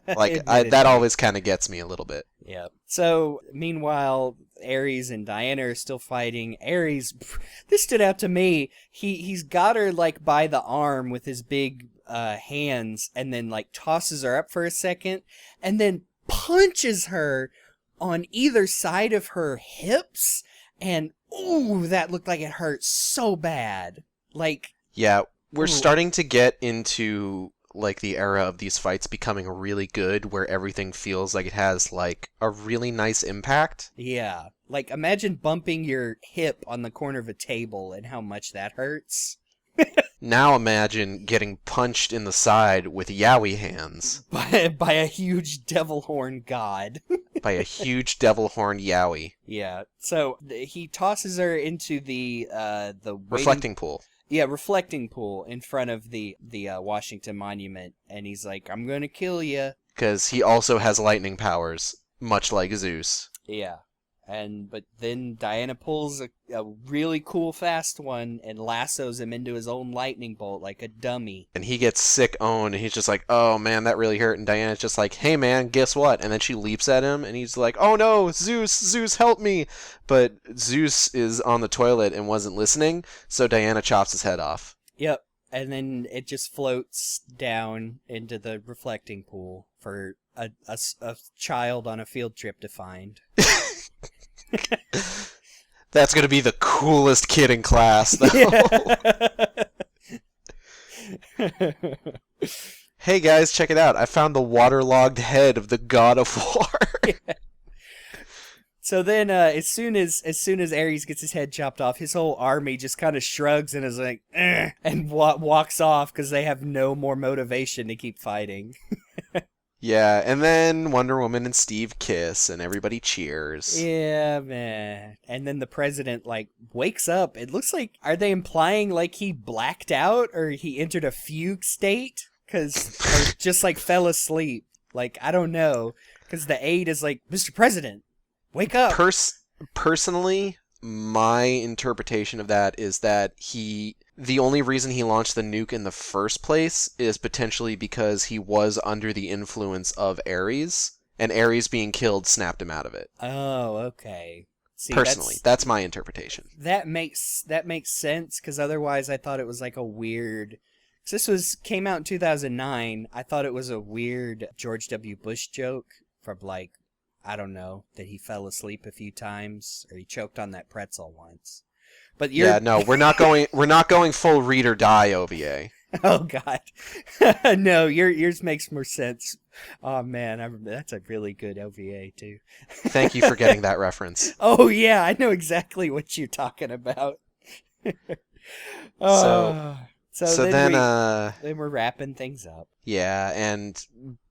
Like, that always kind of gets me a little bit. Yeah. So, meanwhile, Ares and Diana are still fighting. Ares, this stood out to me. He's got her, like, by the arm with his big hands, and then like tosses her up for a second, and then punches her on either side of her hips, and ooh, that looked like it hurt so bad. Like, yeah, we're starting to get into like the era of these fights becoming really good, where everything feels like it has like a really nice impact. Yeah, like imagine bumping your hip on the corner of a table and how much that hurts. Now imagine getting punched in the side with Yowie hands. By a huge devil horn god. By a huge devil horn Yowie. Yeah. So he tosses her into the reflecting pool. Yeah, reflecting pool in front of the Washington Monument, and he's like, I'm gonna kill you. Because he also has lightning powers, much like Zeus. Yeah. But then Diana pulls a really cool fast one and lassos him into his own lightning bolt like a dummy. And he gets sick owned, and he's just like, oh man, that really hurt. And Diana's just like, hey man, guess what? And then she leaps at him, and he's like, oh no, Zeus, help me. But Zeus is on the toilet and wasn't listening, so Diana chops his head off. Yep. And then it just floats down into the reflecting pool for a child on a field trip to find. That's gonna be the coolest kid in class, though. Yeah. Hey guys, check it out! I found the waterlogged head of the god of war. Yeah. So then, as soon as Ares gets his head chopped off, his whole army just kind of shrugs and is like, and walks off because they have no more motivation to keep fighting. Yeah, and then Wonder Woman and Steve kiss, and everybody cheers. Yeah, man. And then the president, like, wakes up. It looks like, are they implying, like, he blacked out, or he entered a fugue state? Or just, like, fell asleep. Like, I don't know. Because the aide is like, Mr. President, wake up. Personally, my interpretation of that is that the only reason he launched the nuke in the first place is potentially because he was under the influence of Ares, and Ares being killed snapped him out of it. Oh, okay. See, personally, that's my interpretation. That makes sense, because otherwise I thought it was like a weird Came out in 2009. I thought it was a weird George W. Bush joke from like, I don't know, that he fell asleep a few times or he choked on that pretzel once. But Yeah, no, we're not going full read or die OVA. Oh God, no, yours makes more sense. Oh man, that's a really good OVA too. Thank you for getting that reference. Oh yeah, I know exactly what you're talking about. So then we're wrapping things up. Yeah, and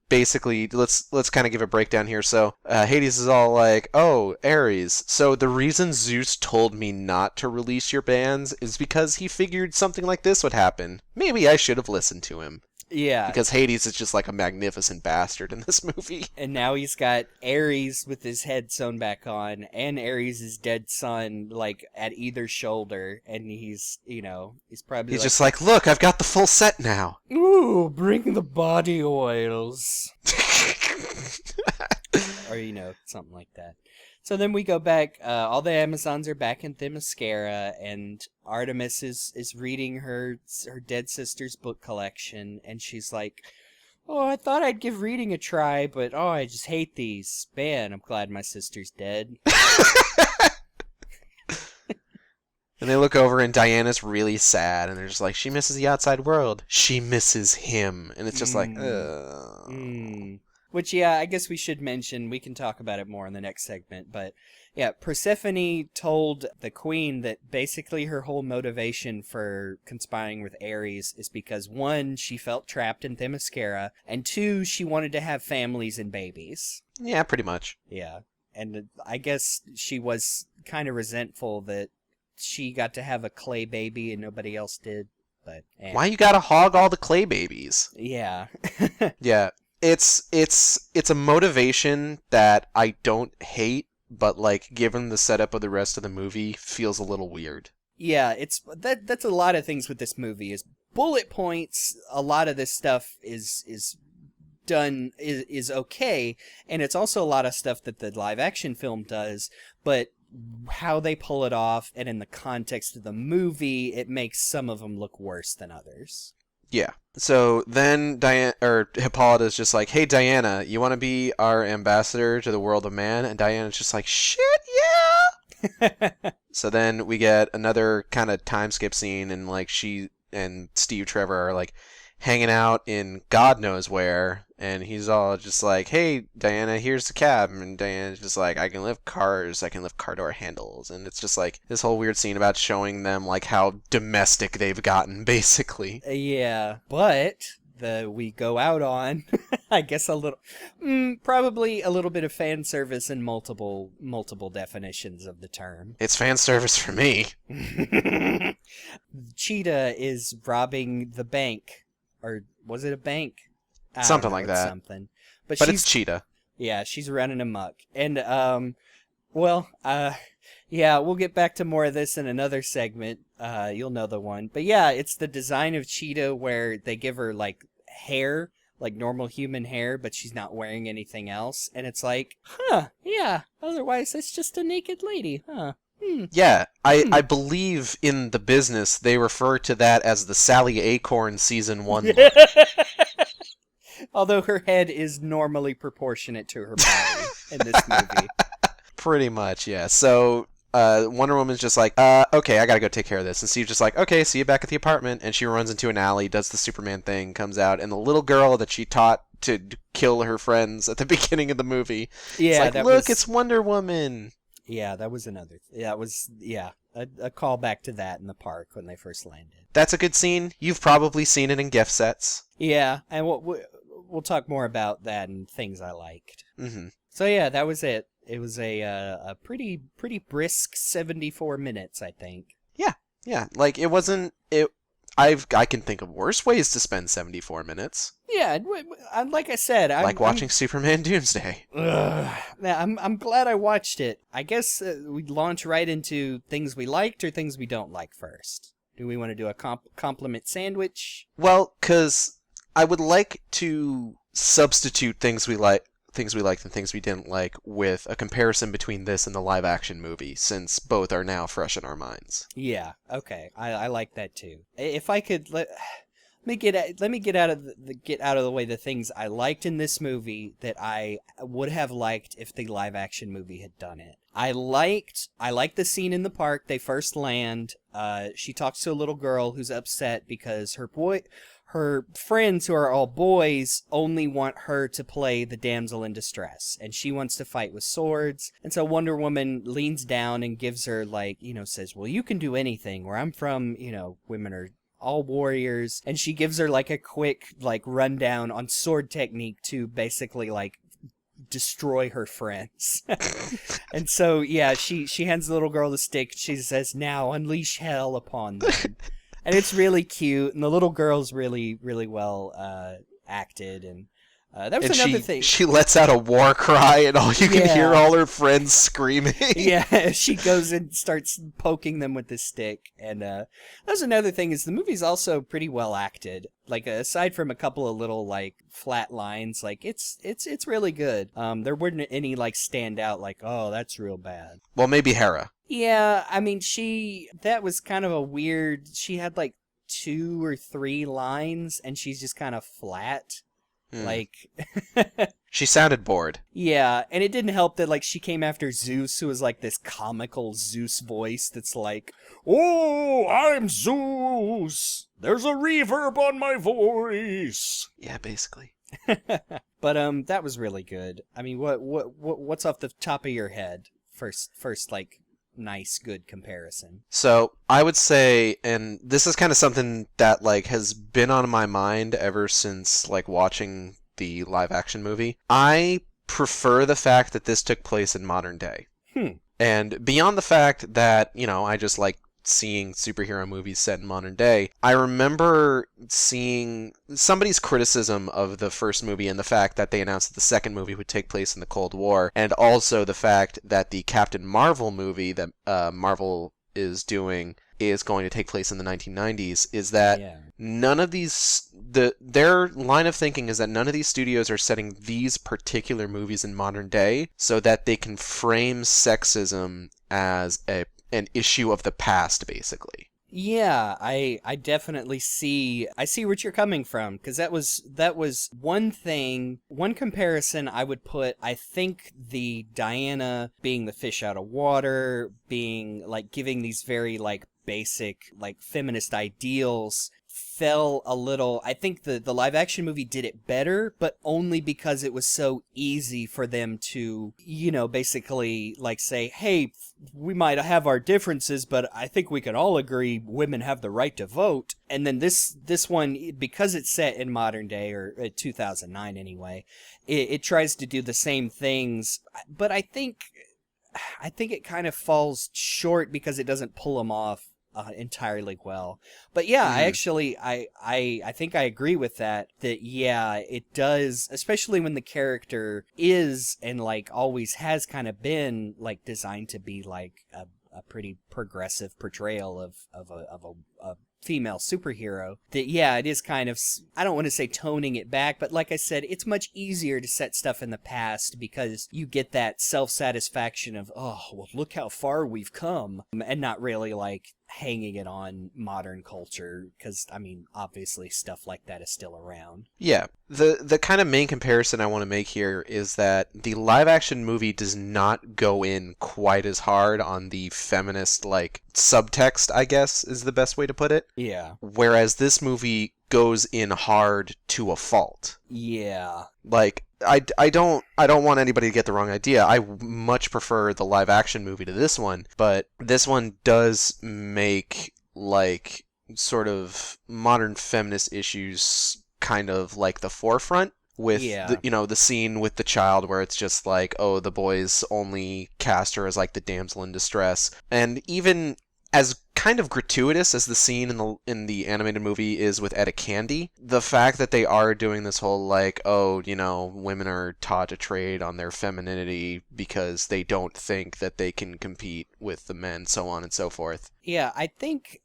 basically, let's kind of give a breakdown here. So Hades is all like, "Oh, Ares. So the reason Zeus told me not to release your bands is because he figured something like this would happen. Maybe I should have listened to him." Yeah. Because Hades is just like a magnificent bastard in this movie. And now he's got Ares with his head sewn back on, and Ares' dead son, like, at either shoulder, and he's probably He's just like, "Look, I've got the full set now." "Ooh, bring the body oils." Or, something like that. So then we go back, all the Amazons are back in Themyscira, and Artemis is reading her dead sister's book collection, and she's like, "Oh, I thought I'd give reading a try, but I just hate these. Man, I'm glad my sister's dead." And they look over, and Diana's really sad, and they're just like, "She misses the outside world. She misses him." And it's just like, ugh. Which, yeah, I guess we should mention, we can talk about it more in the next segment, but yeah, Persephone told the queen that basically her whole motivation for conspiring with Ares is because, one, she felt trapped in Themyscira, and two, she wanted to have families and babies. Yeah, pretty much. Yeah, and I guess she was kind of resentful that she got to have a clay baby and nobody else did, but... Why you gotta hog all the clay babies? Yeah. Yeah. It's a motivation that I don't hate, but like given the setup of the rest of the movie, feels a little weird. Yeah, that's a lot of things with this movie is bullet points. A lot of this stuff is done is okay, and it's also a lot of stuff that the live action film does, but how they pull it off and in the context of the movie, it makes some of them look worse than others. Yeah. So then Hippolyta's just like, "Hey Diana, you want to be our ambassador to the world of man?" And Diana's just like, "Shit, yeah!" So then we get another kind of time skip scene, and like she and Steve Trevor are like hanging out in God knows where, and he's all just like, "Hey Diana, here's the cab," and Diana's just like, "I can lift cars, I can lift car door handles," and it's just like this whole weird scene about showing them like how domestic they've gotten, basically. Yeah, but we go out on, I guess probably a little bit of fan service and multiple definitions of the term. It's fan service for me. Cheetah is robbing the bank. Or was it a bank? Something like that. Something. But it's Cheetah. Yeah, she's running amok. And, yeah, we'll get back to more of this in another segment. You'll know the one. But yeah, it's the design of Cheetah where they give her, like, hair, like normal human hair, but she's not wearing anything else. And it's like, yeah, otherwise it's just a naked lady, huh? Yeah, I believe in the business they refer to that as the Sally Acorn Season 1 look. Although her head is normally proportionate to her body in this movie. Pretty much, yeah. So Wonder Woman's just like, okay, I gotta go take care of this. And Steve's just like, okay, see you back at the apartment. And she runs into an alley, does the Superman thing, comes out, and the little girl that she taught to kill her friends at the beginning of the movie, it's like, look, it's Wonder Woman. Yeah, that was another. That was a callback to that in the park when they first landed. That's a good scene. You've probably seen it in gift sets. Yeah, and we'll talk more about that and things I liked. Mm-hmm. So yeah, that was it. It was a pretty brisk 74 minutes, I think. Yeah. Like it wasn't it. I can think of worse ways to spend 74 minutes. Yeah, like I said, I'm watching Superman Doomsday. I'm glad I watched it. I guess we'd launch right into things we liked or things we don't like first. Do we want to do a compliment sandwich? Well, because I would like to substitute things we liked and things we didn't like with a comparison between this and the live action movie, since both are now fresh in our minds. Yeah, okay. I like that too. If I could Let me get out of the way the things I liked in this movie that I would have liked if the live action movie had done it. I liked the scene in the park. They first land. She talks to a little girl who's upset because her friends, who are all boys, only want her to play the damsel in distress, and she wants to fight with swords. And so Wonder Woman leans down and gives her, like, says, well, you can do anything. Where I'm from, women are all warriors. And she gives her, like, a quick, like, rundown on sword technique to basically, like, destroy her friends. And so, yeah, she hands the little girl the stick. She says, now unleash hell upon them. And it's really cute, and the little girl's really, really well acted, and that was another thing. She lets out a war cry, and all you can hear all her friends screaming. Yeah, she goes and starts poking them with the stick, and that was another thing, is the movie's also pretty well acted. Like, aside from a couple of little, like, flat lines, like, it's really good. There weren't any, like, stand out, like, oh, that's real bad. Well, maybe Hera. Yeah, I mean, that was kind of a weird, she had like 2 or 3 lines, and she's just kind of flat. Like, she sounded bored. Yeah, and it didn't help that, like, she came after Zeus, who was like this comical Zeus voice that's like, oh, I'm Zeus! There's a reverb on my voice! Yeah, basically. But, that was really good. I mean, what's off the top of your head? First, like, nice, good comparison. So I would say, and this is kind of something that like has been on my mind ever since like watching the live action movie. I prefer the fact that this took place in modern day. And beyond the fact that, I just like seeing superhero movies set in modern day, I remember seeing somebody's criticism of the first movie and the fact that they announced that the second movie would take place in the Cold War, and also the fact that the Captain Marvel movie that Marvel is doing is going to take place in the 1990s, is that none of these, their line of thinking is that none of these studios are setting these particular movies in modern day so that they can frame sexism as an issue of the past, basically. Yeah, I definitely see what you're coming from, because that was one comparison I would put. I think the Diana being the fish out of water, being like giving these very like basic like feminist ideals, fell a little. I think the live action movie did it better, but only because it was so easy for them to, basically like say, hey, we might have our differences, but I think we can all agree women have the right to vote. And then this one, because it's set in modern day, or 2009 anyway, it tries to do the same things, but I think it kind of falls short because it doesn't pull them off entirely well. But yeah, I actually I think I agree with that yeah, it does, especially when the character is and like always has kind of been like designed to be like a pretty progressive portrayal of a female superhero, that yeah, it is kind of, I don't want to say toning it back, but like I said, it's much easier to set stuff in the past because you get that self-satisfaction of, oh, well, look how far we've come, and not really like hanging it on modern culture, because I mean, obviously stuff like that is still around. Yeah, the kind of main comparison I want to make here is that the live action movie does not go in quite as hard on the feminist like subtext, I guess is the best way to put it. Yeah. Whereas this movie goes in hard to a fault. Yeah. Like, I don't want anybody to get the wrong idea. I much prefer the live action movie to this one, but this one does make like sort of modern feminist issues kind of like the forefront with the scene with the child where it's just like, oh, the boys only cast her as like the damsel in distress. And even as kind of gratuitous as the scene in the animated movie is with Etta Candy, the fact that they are doing this whole like, oh, women are taught to trade on their femininity because they don't think that they can compete with the men, so on and so forth. Yeah, I think,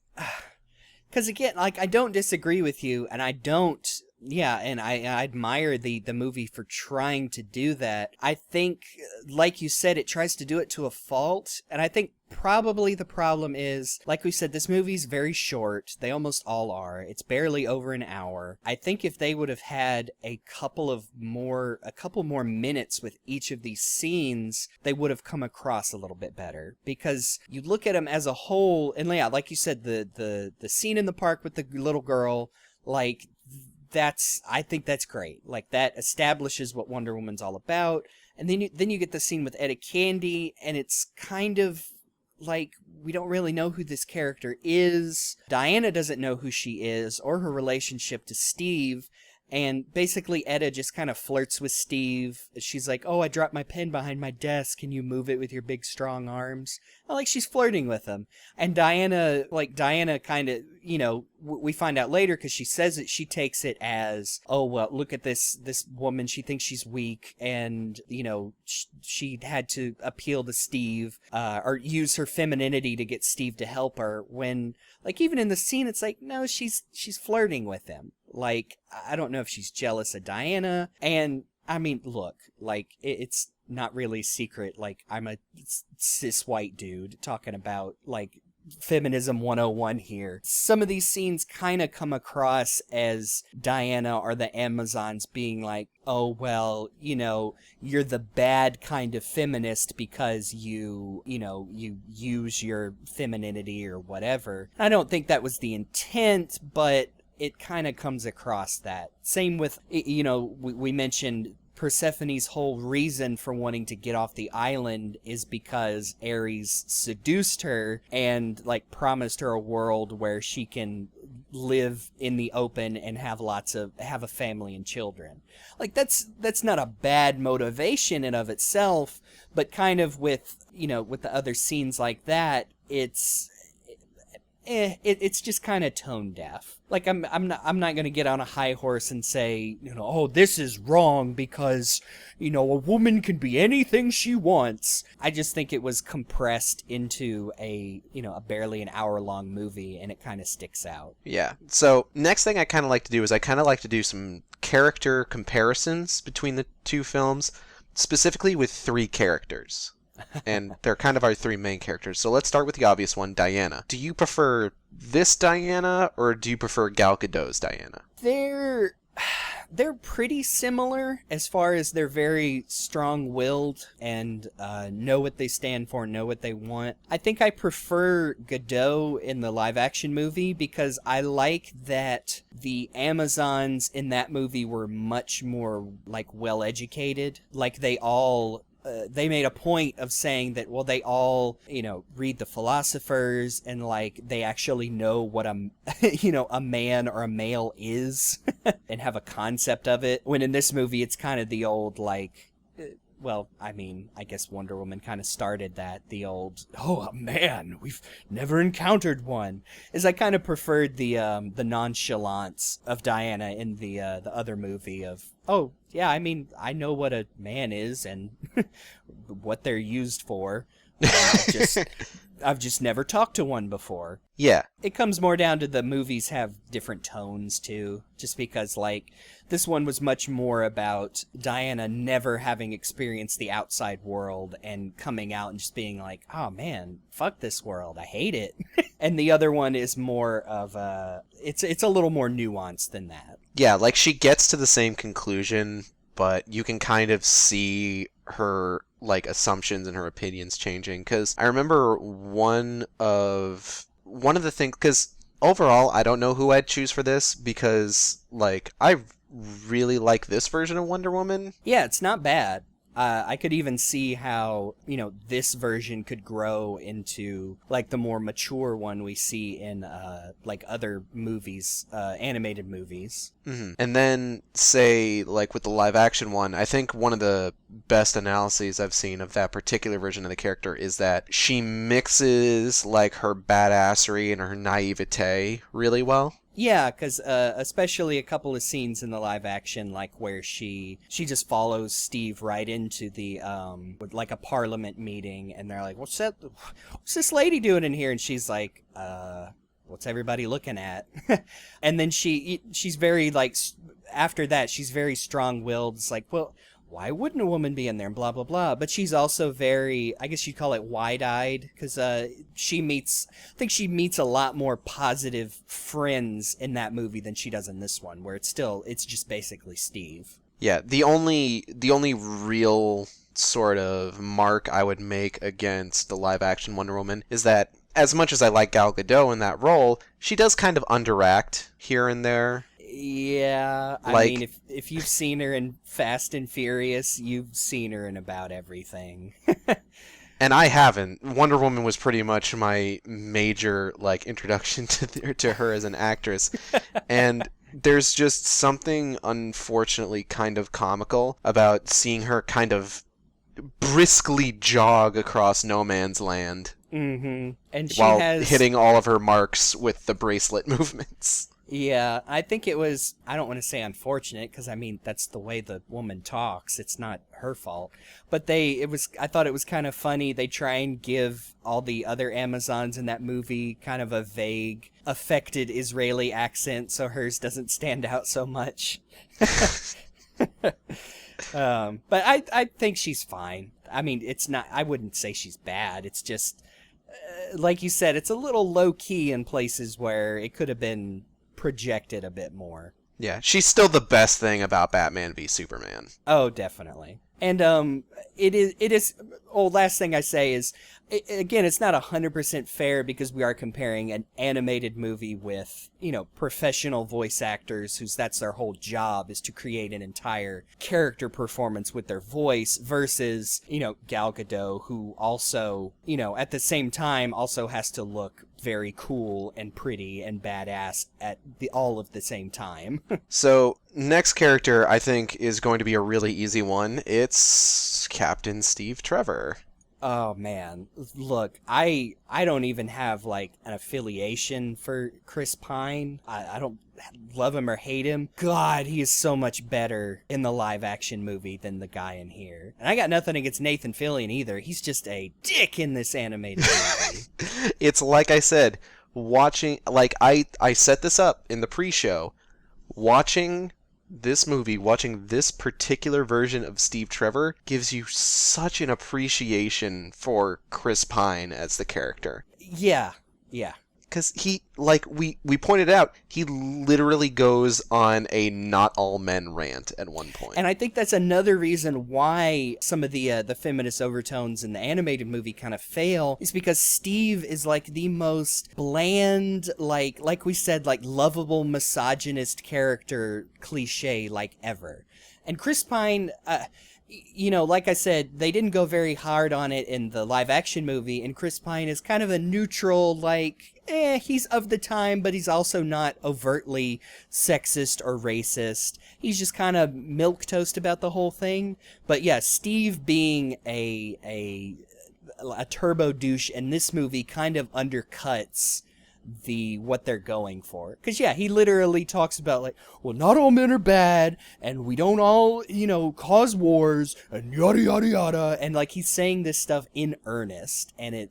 because again, like, I don't disagree with you, and I don't, and I admire the movie for trying to do that. I think, like you said, it tries to do it to a fault, and I think probably the problem is, like we said, this movie's very short. They almost all are. It's barely over an hour. I think if they would have had a couple more minutes with each of these scenes, they would have come across a little bit better. Because you look at them as a whole, and yeah, like you said, the scene in the park with the little girl, like, I think that's great. Like, that establishes what Wonder Woman's all about. And then you get the scene with Etta Candy, and it's kind of like, we don't really know who this character is. Diana doesn't know who she is or her relationship to Steve. And basically, Etta just kind of flirts with Steve. She's like, oh, I dropped my pen behind my desk. Can you move it with your big, strong arms? Like, she's flirting with him. And Diana kind of, we find out later, because she says it, she takes it as, oh, well, look at this woman. She thinks she's weak. And, she had to appeal to Steve, or use her femininity to get Steve to help her. When, like, even in the scene, it's like, no, she's flirting with him. Like, I don't know if she's jealous of Diana. And, I mean, look, like, it's not really a secret. Like, I'm a cis white dude talking about, like, feminism 101 here. Some of these scenes kind of come across as Diana or the Amazons being like, oh, well, you're the bad kind of feminist because you use your femininity or whatever. I don't think that was the intent, but it kind of comes across that. Same with, we mentioned Persephone's whole reason for wanting to get off the island is because Ares seduced her and, like, promised her a world where she can live in the open and have a family and children. Like, that's not a bad motivation in of itself, but kind of with the other scenes like that, it's just kind of tone deaf. Like, I'm not gonna get on a high horse and say, oh, this is wrong because, a woman can be anything she wants. I just think it was compressed into a barely an hour long movie, and it kind of sticks out. Yeah. So next thing I kind of like to do is I kind of like to do some character comparisons between the two films, specifically with three characters. And they're kind of our three main characters. So let's start with the obvious one, Diana. Do you prefer this Diana, or do you prefer Gal Gadot's Diana? They're pretty similar as far as they're very strong-willed and know what they stand for, know what they want. I think I prefer Gadot in the live-action movie because I like that the Amazons in that movie were much more, like, well-educated. Like, they all... they made a point of saying that, well, they all, read the philosophers and, like, they actually know what a man or a male is and have a concept of it. When in this movie, it's kind of the old, like, well, I mean, I guess Wonder Woman kind of started that, the old, oh, a man, we've never encountered one. Is I kind of preferred the nonchalance of Diana in the other movie of, oh, yeah, I mean, I know what a man is and what they're used for. I've just never talked to one before. Yeah. It comes more down to the movies have different tones, too. Just because, like, this one was much more about Diana never having experienced the outside world and coming out and just being like, oh, man, fuck this world. I hate it. And the other one is more of it's a little more nuanced than that. Yeah, like, she gets to the same conclusion, but you can kind of see her, like, assumptions and her opinions changing. Because I remember one of the things, because overall I don't know who I'd choose for this, because, like, I really like this version of Wonder Woman. Yeah, it's not bad. I could even see how, this version could grow into, like, the more mature one we see in, like, other movies, animated movies. Mm-hmm. And then, say, like, with the live-action one, I think one of the best analyses I've seen of that particular version of the character is that she mixes, like, her badassery and her naivete really well. Yeah, because especially a couple of scenes in the live action, like where she just follows Steve right into the like a parliament meeting, and they're like, what's this lady doing in here? And she's like, what's everybody looking at? And then she's very, like, after that she's very strong-willed. It's like, well, why wouldn't a woman be in there and blah blah blah. But she's also very, I guess you'd call it wide-eyed, because I think she meets a lot more positive friends in that movie than she does in this one, where it's just basically Steve. Yeah, the only real sort of mark I would make against the live action Wonder Woman is that as much as I like Gal Gadot in that role, she does kind of underact here and there. Yeah, I Like- mean, if you've seen her in Fast and Furious, you've seen her in about everything. And I haven't. Wonder Woman was pretty much my major introduction to her as an actress. And there's just something unfortunately kind of comical about seeing her kind of briskly jog across no man's land. Mm-hmm. And she while has hitting all of her marks with the bracelet movements. Yeah, I think it was, I don't want to say unfortunate, because I mean, that's the way the woman talks. It's not her fault. But I thought it was kind of funny. They try and give all the other Amazons in that movie kind of a vague, affected Israeli accent, so hers doesn't stand out so much. But I think she's fine. I mean, I wouldn't say she's bad. It's just, like you said, it's a little low-key in places where it could have been projected a bit more. Yeah, she's still the best thing about Batman v Superman. Oh, definitely. And it is. Oh, last thing I say is, again, it's not 100% fair because we are comparing an animated movie with, professional voice actors that's their whole job, is to create an entire character performance with their voice, versus, Gal Gadot, who also, at the same time also has to look very cool and pretty and badass at all of the same time. So, next character I think is going to be a really easy one. It's Captain Steve Trevor. Oh man, look, I don't even have an affiliation for Chris Pine. I don't love him or hate him. God, he is so much better in the live action movie than the guy in here. And I got nothing against Nathan Fillion either. He's just a dick in this animated movie. It's like I said, watching, I set this up in the pre-show, watching this particular version of Steve Trevor gives you such an appreciation for Chris Pine as the character. Yeah. Because he, we pointed out, he literally goes on a not all men rant at one point. And I think that's another reason why some of the feminist overtones in the animated movie kind of fail, is because Steve is the most bland, like we said, lovable misogynist character cliche ever. And Chris Pine, like I said, they didn't go very hard on it in the live action movie, and Chris Pine is kind of a neutral, he's of the time, but he's also not overtly sexist or racist. He's just kind of milquetoast about the whole thing. But yeah, Steve being a turbo douche in this movie kind of undercuts what they're going for. Because yeah, he literally talks about not all men are bad, and we don't all, cause wars, and yada yada yada, and he's saying this stuff in earnest, and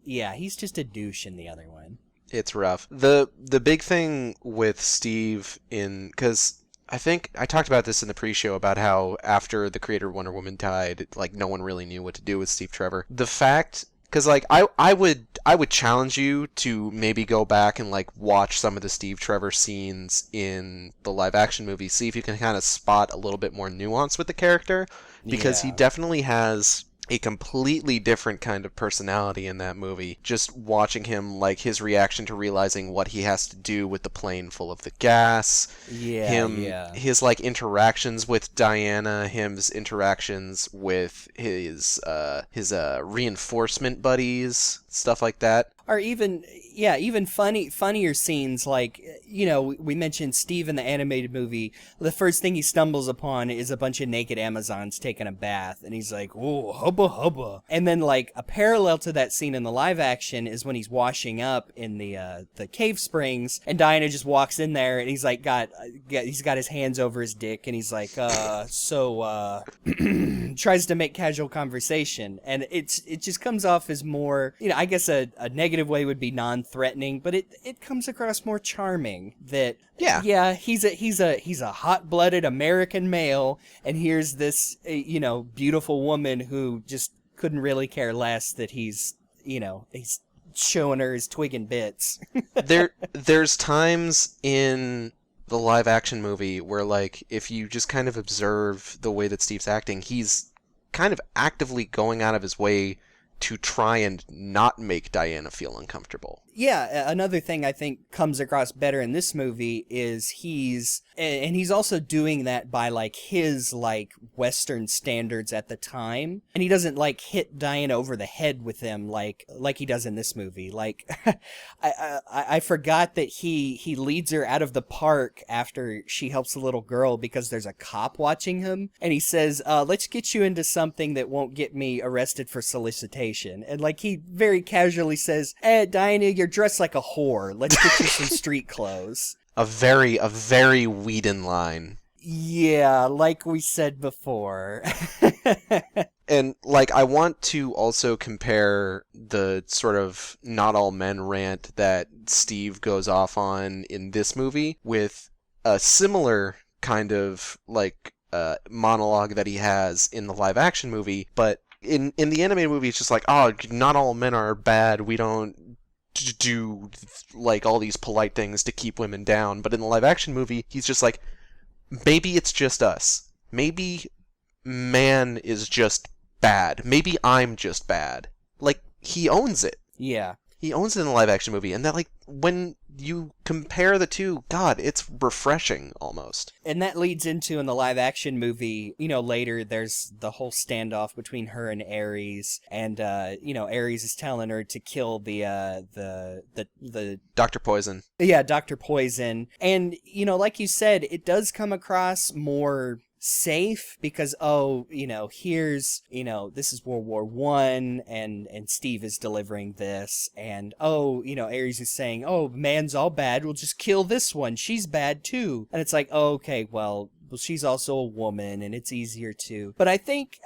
yeah, he's just a douche in the other one. It's rough. The big thing with Steve because I think I talked about this in the pre-show about how after the creator of Wonder Woman died, no one really knew what to do with Steve Trevor. The fact, because I would challenge you to maybe go back and watch some of the Steve Trevor scenes in the live action movie, see if you can kind of spot a little bit more nuance with the character, because he definitely has a completely different kind of personality in that movie. Just watching him, his reaction to realizing what he has to do with the plane full of the gas. His interactions with Diana, his interactions with his reinforcement buddies, stuff like that. Or even funnier scenes, we mentioned Steve in the animated movie. The first thing he stumbles upon is a bunch of naked Amazons taking a bath, and he's like, "Oh, hubba hubba." And then a parallel to that scene in the live action is when he's washing up in the cave springs, and Diana just walks in there, and he's he's got his hands over his dick, and he's like, tries to make casual conversation, and it just comes off as more, I guess a negative way would be non-threatening, but it comes across more charming that he's a hot-blooded American male, and here's this beautiful woman who just couldn't really care less that he's showing her his twig and bits. There's times in the live action movie where, like, if you just kind of observe the way that Steve's acting, he's kind of actively going out of his way to try and not make Diana feel uncomfortable. Yeah, another thing I think comes across better in this movie is he's also doing that by like his like Western standards at the time, and he doesn't like hit Diana over the head with them like he does in this movie. Like, I forgot that he leads her out of the park after she helps the little girl because there's a cop watching him, and he says, "Let's get you into something that won't get me arrested for solicitation." And like he very casually says, Diana, you're dressed like a whore. Let's get you some street clothes." A very Whedon line. Yeah, like we said before. And, like, I want to also compare the sort of not all men rant that Steve goes off on in this movie with a similar kind of, like, monologue that he has in the live action movie, but in the animated movie, it's just like, oh, not all men are bad, we don't do, like, all these polite things to keep women down. But in the live action movie, he's just like, maybe it's just us. Maybe man is just bad. Maybe I'm just bad. Like, he owns it. Yeah. He owns it in the live action movie, and that, like, when you compare the two, God, it's refreshing almost. And that leads into, in the live action movie, later there's the whole standoff between her and Ares, and Ares is telling her to kill the Dr. Poison. Yeah, Dr. Poison. And like you said, it does come across more safe because here's this is World War I, and Steve is delivering this, and Ares is saying, oh, man's all bad, we'll just kill this one, she's bad too. And it's like, oh, okay, well she's also a woman and it's easier to. But I think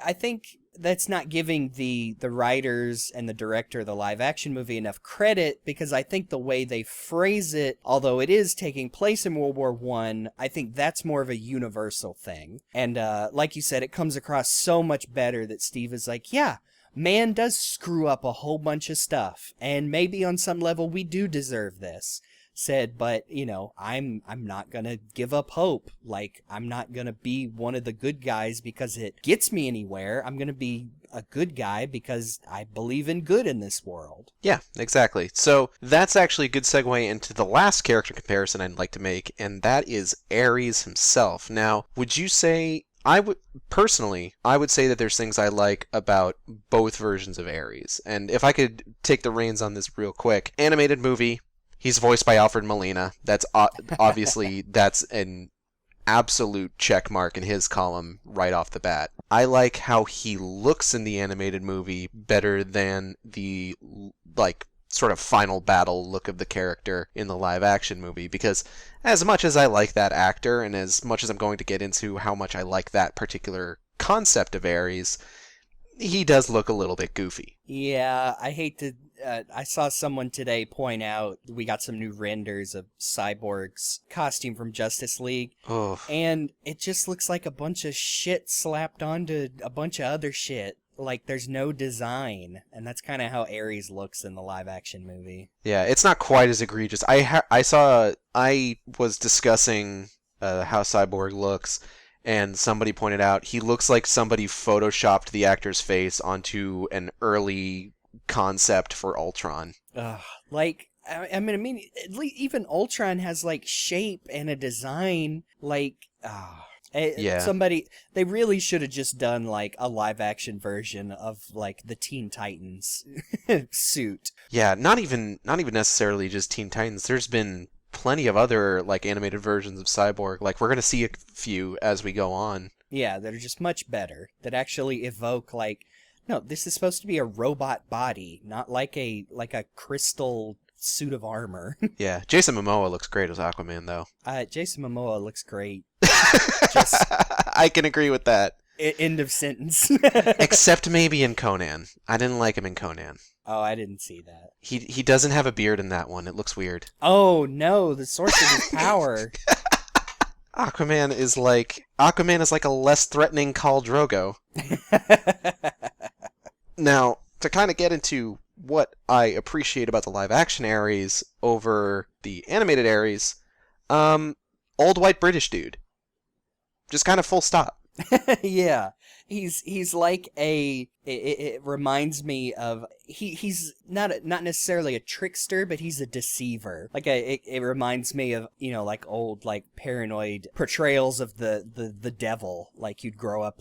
that's not giving the writers and the director of the live action movie enough credit, because I think the way they phrase it, although it is taking place in World War I think that's more of a universal thing. And like you said, it comes across so much better that Steve is like, yeah, man does screw up a whole bunch of stuff, and maybe on some level we do deserve this. Said, but I'm not gonna give up hope. Like, I'm not gonna be one of the good guys because it gets me anywhere. I'm gonna be a good guy because I believe in good in this world. Yeah, exactly. So that's actually a good segue into the last character comparison I'd like to make, and that is Ares himself. Now, would you say, I would say that there's things I like about both versions of Ares. And if I could take the reins on this real quick, animated movie, he's voiced by Alfred Molina. That's obviously, that's an absolute check mark in his column right off the bat. I like how he looks in the animated movie better than the, like, sort of final battle look of the character in the live action movie, because as much as I like that actor, and as much as I'm going to get into how much I like that particular concept of Ares, he does look a little bit goofy. Yeah, I hate to... I saw someone today point out we got some new renders of Cyborg's costume from Justice League, and it just looks like a bunch of shit slapped onto a bunch of other shit. Like, there's no design, and that's kind of how Ares looks in the live-action movie. Yeah, it's not quite as egregious. I was discussing how Cyborg looks, and somebody pointed out he looks like somebody photoshopped the actor's face onto an early concept for Ultron. Like, I mean, at least even Ultron has, like, shape and a design, like, yeah. They really should have just done, like, a live-action version of, like, the Teen Titans suit. Yeah, not even necessarily just Teen Titans. There's been plenty of other, like, animated versions of Cyborg. Like, we're gonna see a few as we go on. Yeah, that are just much better. That actually evoke, like, no, this is supposed to be a robot body, not like a crystal suit of armor. Yeah, Jason Momoa looks great as Aquaman, though. Jason Momoa looks great. I can agree with that. End of sentence. Except maybe in Conan. I didn't like him in Conan. Oh, I didn't see that. He doesn't have a beard in that one. It looks weird. Oh no, the source of his power. Aquaman is like a less threatening Khal Drogo. Now, to kind of get into what I appreciate about the live action Ares over the animated Ares, old white British dude. Just kind of full stop. Yeah. He's like it reminds me of he's not necessarily a trickster, but he's a deceiver. Like it reminds me of, you know, like old like paranoid portrayals of the devil, like you'd grow up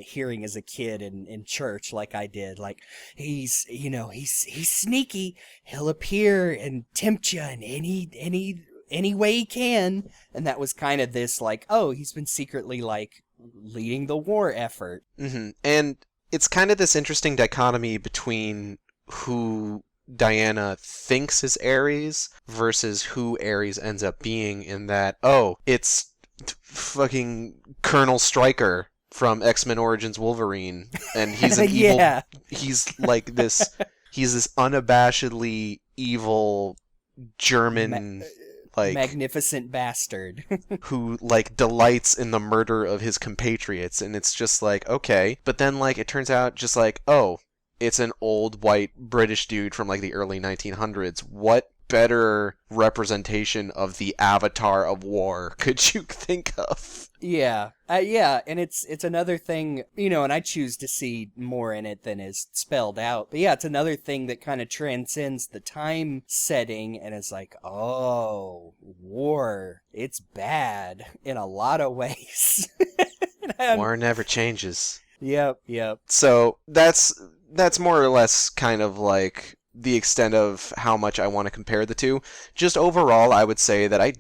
hearing as a kid in church, like I did. Like he's sneaky. He'll appear and tempt you in any way he can. And that was kind of this like, oh, he's been secretly like leading the war effort. Mm-hmm. And it's kind of this interesting dichotomy between who Diana thinks is Ares versus who Ares ends up being, in that, oh, it's fucking Colonel Stryker from X-Men Origins Wolverine, and he's an yeah. he's this unabashedly evil German like magnificent bastard who like delights in the murder of his compatriots, and it's just like, okay, but then like it turns out just like, oh, it's an old white British dude from like the early 1900s. What better representation of the avatar of war could you think of? Yeah, and it's another thing, you know, and I choose to see more in it than is spelled out. But yeah, it's another thing that kind of transcends the time setting, and it's like, oh, war, it's bad in a lot of ways. War never changes. Yep. So that's more or less kind of like the extent of how much I want to compare the two. Just overall, I would say that I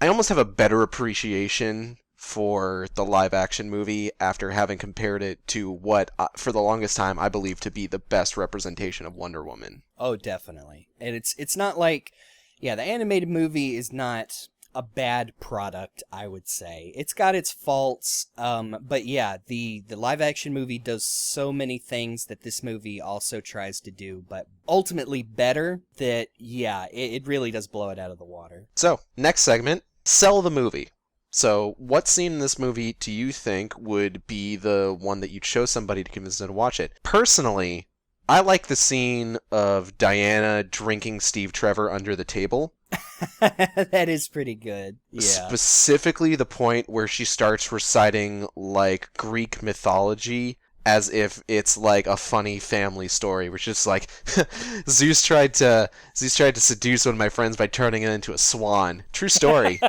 almost have a better appreciation for the live-action movie after having compared it to what, for the longest time, I believe to be the best representation of Wonder Woman. Oh, definitely. And it's not like, yeah, the animated movie is not a bad product, I would say. It's got its faults, but yeah, the live-action movie does so many things that this movie also tries to do, but ultimately better, that, yeah, it really does blow it out of the water. So, next segment, sell the movie. So, what scene in this movie do you think would be the one that you'd show somebody to convince them to watch it? Personally, I like the scene of Diana drinking Steve Trevor under the table. That is pretty good. Yeah. Specifically the point where she starts reciting like Greek mythology as if it's like a funny family story, which is like Zeus tried to seduce one of my friends by turning it into a swan. True story.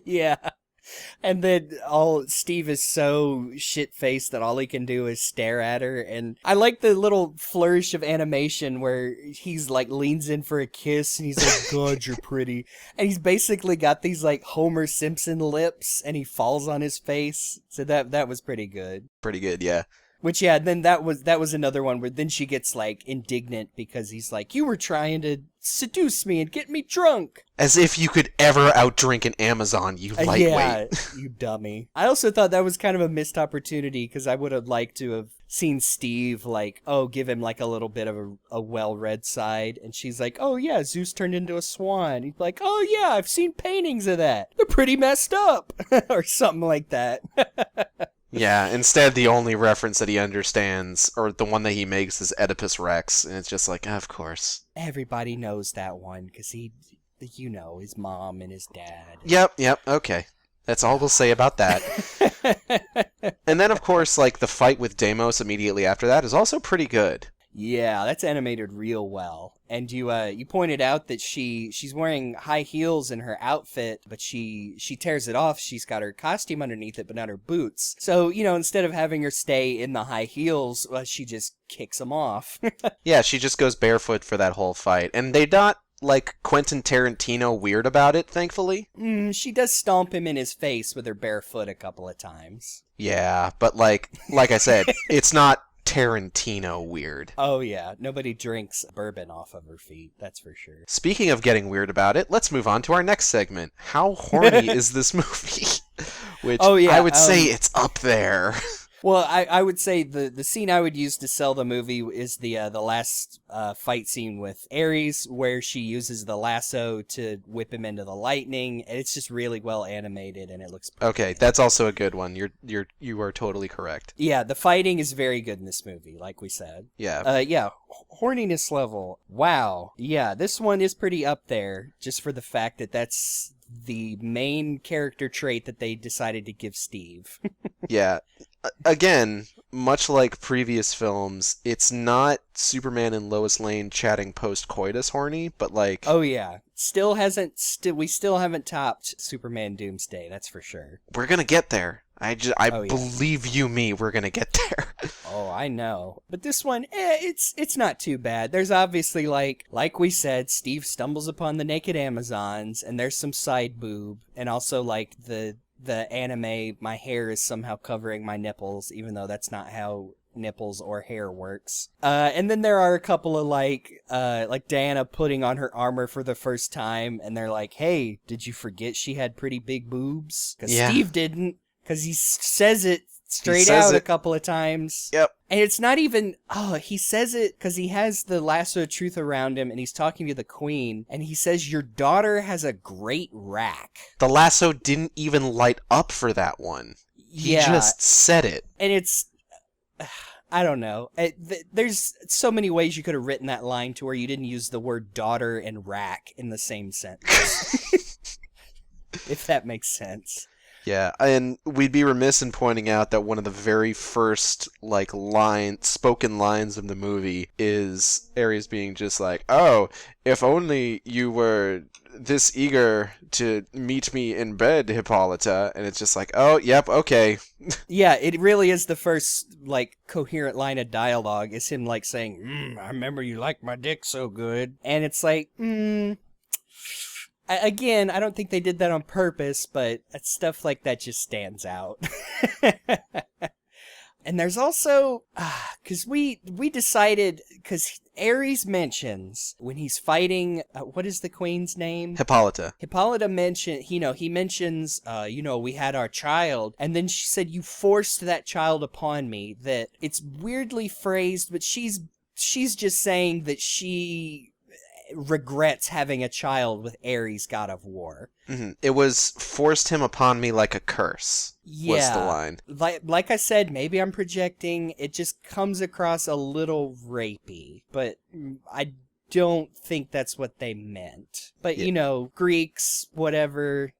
Yeah. And then Steve is so shit-faced that all he can do is stare at her. And I like the little flourish of animation where he's like leans in for a kiss and he's like, God, you're pretty. And he's basically got these like Homer Simpson lips and he falls on his face. So that was pretty good. Pretty good, yeah. Which, yeah, then that was another one where then she gets, like, indignant because he's like, you were trying to seduce me and get me drunk. As if you could ever outdrink an Amazon, you lightweight. Yeah, you dummy. I also thought that was kind of a missed opportunity because I would have liked to have seen Steve, like, give him, like, a little bit of a well-read side. And she's like, oh, yeah, Zeus turned into a swan. He's like, oh, yeah, I've seen paintings of that. They're pretty messed up. Or something like that. Yeah, instead the only reference that he understands, or the one that he makes, is Oedipus Rex, and it's just like, of course. Everybody knows that one, because his mom and his dad. Yep, okay. That's all we'll say about that. And then, of course, like, the fight with Deimos immediately after that is also pretty good. Yeah, that's animated real well. And you pointed out that she's wearing high heels in her outfit, but she tears it off. She's got her costume underneath it, but not her boots. So, instead of having her stay in the high heels, she just kicks them off. Yeah, she just goes barefoot for that whole fight. And they not, like, Quentin Tarantino weird about it, thankfully. She does stomp him in his face with her bare foot a couple of times. Yeah, but like I said, it's not Tarantino weird. Oh yeah, nobody drinks bourbon off of her feet, that's for sure. Speaking of getting weird about it, let's move on to our next segment. How horny is this movie? which Oh, yeah, I would say it's up there. Well, I would say the scene I would use to sell the movie is the last fight scene with Ares, where she uses the lasso to whip him into the lightning, and it's just really well animated, and it looks Okay, that's also a good one. You are totally correct. Yeah, the fighting is very good in this movie, like we said. Yeah. Yeah, horniness level. Wow. Yeah, this one is pretty up there, just for the fact that that's the main character trait that they decided to give Steve. Yeah. Again, much like previous films, it's not Superman and Lois Lane chatting post-coitus horny, but like... Oh yeah, we still haven't topped Superman Doomsday, that's for sure. We're gonna get there. I Oh, yeah. believe you me, we're gonna get there. Oh, I know. But this one, it's not too bad. There's obviously, like we said, Steve stumbles upon the naked Amazons, and there's some side boob, and also, like, the anime, my hair is somehow covering my nipples, even though that's not how nipples or hair works. And then there are a couple of, like Diana putting on her armor for the first time, and they're like, hey, did you forget she had pretty big boobs? Because Yeah. Steve didn't. Because he says it straight says out it. a couple of times. Yep. And it's not even, he says it because he has the lasso of truth around him and he's talking to the queen and he says, your daughter has a great rack. The lasso didn't even light up for that one. He just said it. And it's, I don't know. There's so many ways you could have written that line to where you didn't use the word daughter and rack in the same sentence. If that makes sense. Yeah, and we'd be remiss in pointing out that one of the very first, like, spoken lines of the movie is Ares being just like, oh, if only you were this eager to meet me in bed, Hippolyta. And it's just like, oh, yep, okay. Yeah, it really is the first, like, coherent line of dialogue. Is him, like, saying, I remember you liked my dick so good. And it's like, Again, I don't think they did that on purpose, but stuff like that just stands out. And there's also, because we decided, because Ares mentions when he's fighting, what is the queen's name? Hippolyta. Hippolyta he mentions, we had our child, and then she said, you forced that child upon me, that it's weirdly phrased, but she's just saying that she regrets having a child with Ares, god of war. Mm-hmm. It was forced him upon me like a curse, was the line. Like I said, maybe I'm projecting. It just comes across a little rapey, but I don't think that's what they meant. But, Greeks, whatever,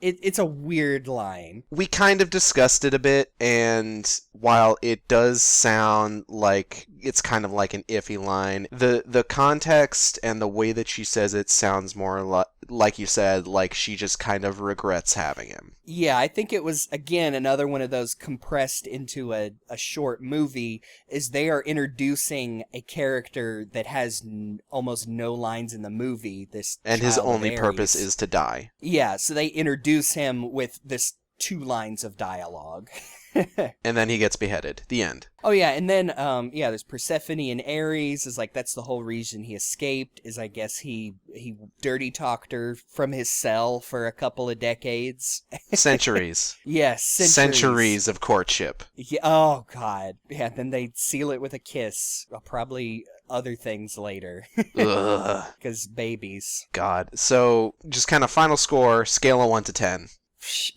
It's a weird line. We kind of discussed it a bit, and while it does sound like it's kind of like an iffy line, the context and the way that she says it sounds more like you said, like she just kind of regrets having him. Yeah, I think it was, again, another one of those compressed into a short movie, is they are introducing a character that has almost no lines in the movie, and his only Ares. purpose is to die. Yeah, so they introduce him with this 2 lines of dialogue. And then he gets beheaded. The end. Oh yeah, and then there's Persephone and Ares is like that's the whole reason he escaped, is I guess he dirty talked her from his cell for a couple of decades. Centuries. Yes, Centuries of courtship. Yeah, oh god. Yeah, then they seal it with a kiss. Probably other things later. Ugh. Because babies. God. So just kind of final score, scale of 1 to 10.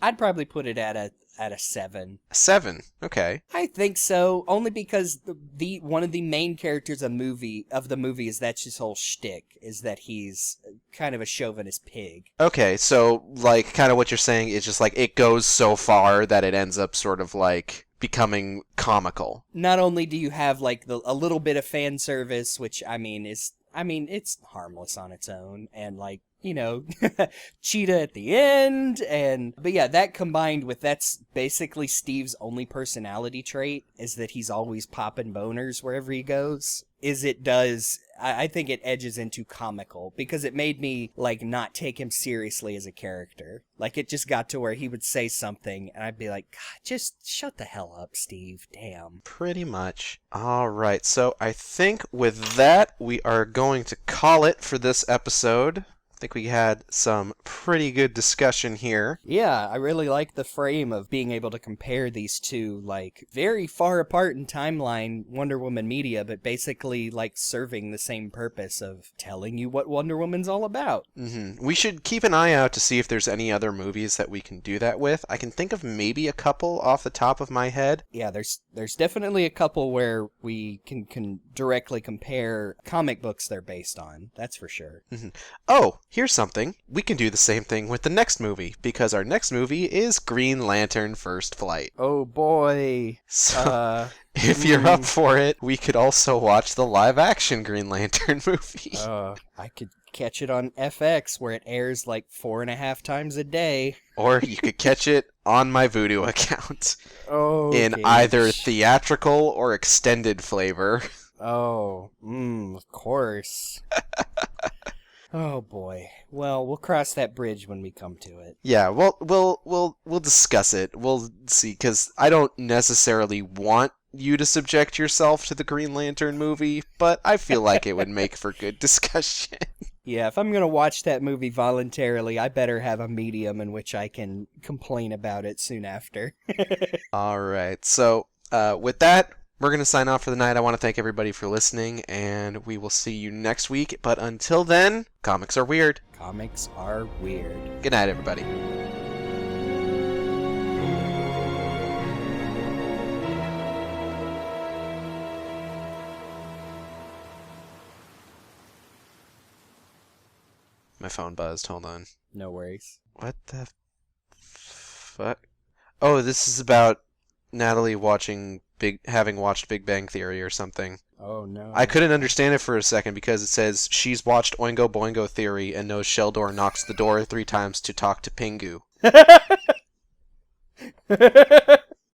I'd probably put it at a 7. 7. Okay. I think so, only because the one of the main characters of the movie is that's his whole shtick, is that he's kind of a chauvinist pig. Okay, so like kind of what you're saying is just like it goes so far that it ends up sort of like becoming comical. Not only do you have like a little bit of fan service, which it's harmless on its own, and like, Cheetah at the end, but yeah, that combined with that's basically Steve's only personality trait, is that he's always popping boners wherever he goes, I think it edges into comical, because it made me, like, not take him seriously as a character. Like, it just got to where he would say something, and I'd be like, God, just shut the hell up, Steve, damn. Pretty much. Alright, so I think with that, we are going to call it for this episode. I think we had some pretty good discussion here. Yeah, I really like the frame of being able to compare these two, like, very far apart in timeline Wonder Woman media, but basically, like, serving the same purpose of telling you what Wonder Woman's all about. We should keep an eye out to see if there's any other movies that we can do that with. I can think of maybe a couple off the top of my head. Yeah, there's definitely a couple where we can directly compare comic books they're based on. That's for sure. Oh, here's something. We can do the same thing with the next movie, because our next movie is Green Lantern First Flight. Oh boy. So, if you're up for it, we could also watch the live-action Green Lantern movie. I could catch it on FX where it airs like 4.5 times a day. Or you could catch it on my Voodoo account. Okay. In either theatrical or extended flavor. Oh, of course. Oh boy. Well, we'll cross that bridge when we come to it. Yeah, we'll discuss it. We'll see, because I don't necessarily want you to subject yourself to the Green Lantern movie, but I feel like it would make for good discussion. Yeah, if I'm gonna watch that movie voluntarily, I better have a medium in which I can complain about it soon after. Alright, so with that, we're going to sign off for the night. I want to thank everybody for listening, and we will see you next week. But until then, comics are weird. Comics are weird. Good night, everybody. My phone buzzed. Hold on. No worries. What the fuck? Oh, this is about Natalie having watched Big Bang Theory or something. Oh no. I couldn't understand it for a second because it says she's watched Oingo Boingo Theory and knows Sheldor knocks the door 3 times to talk to Pingu.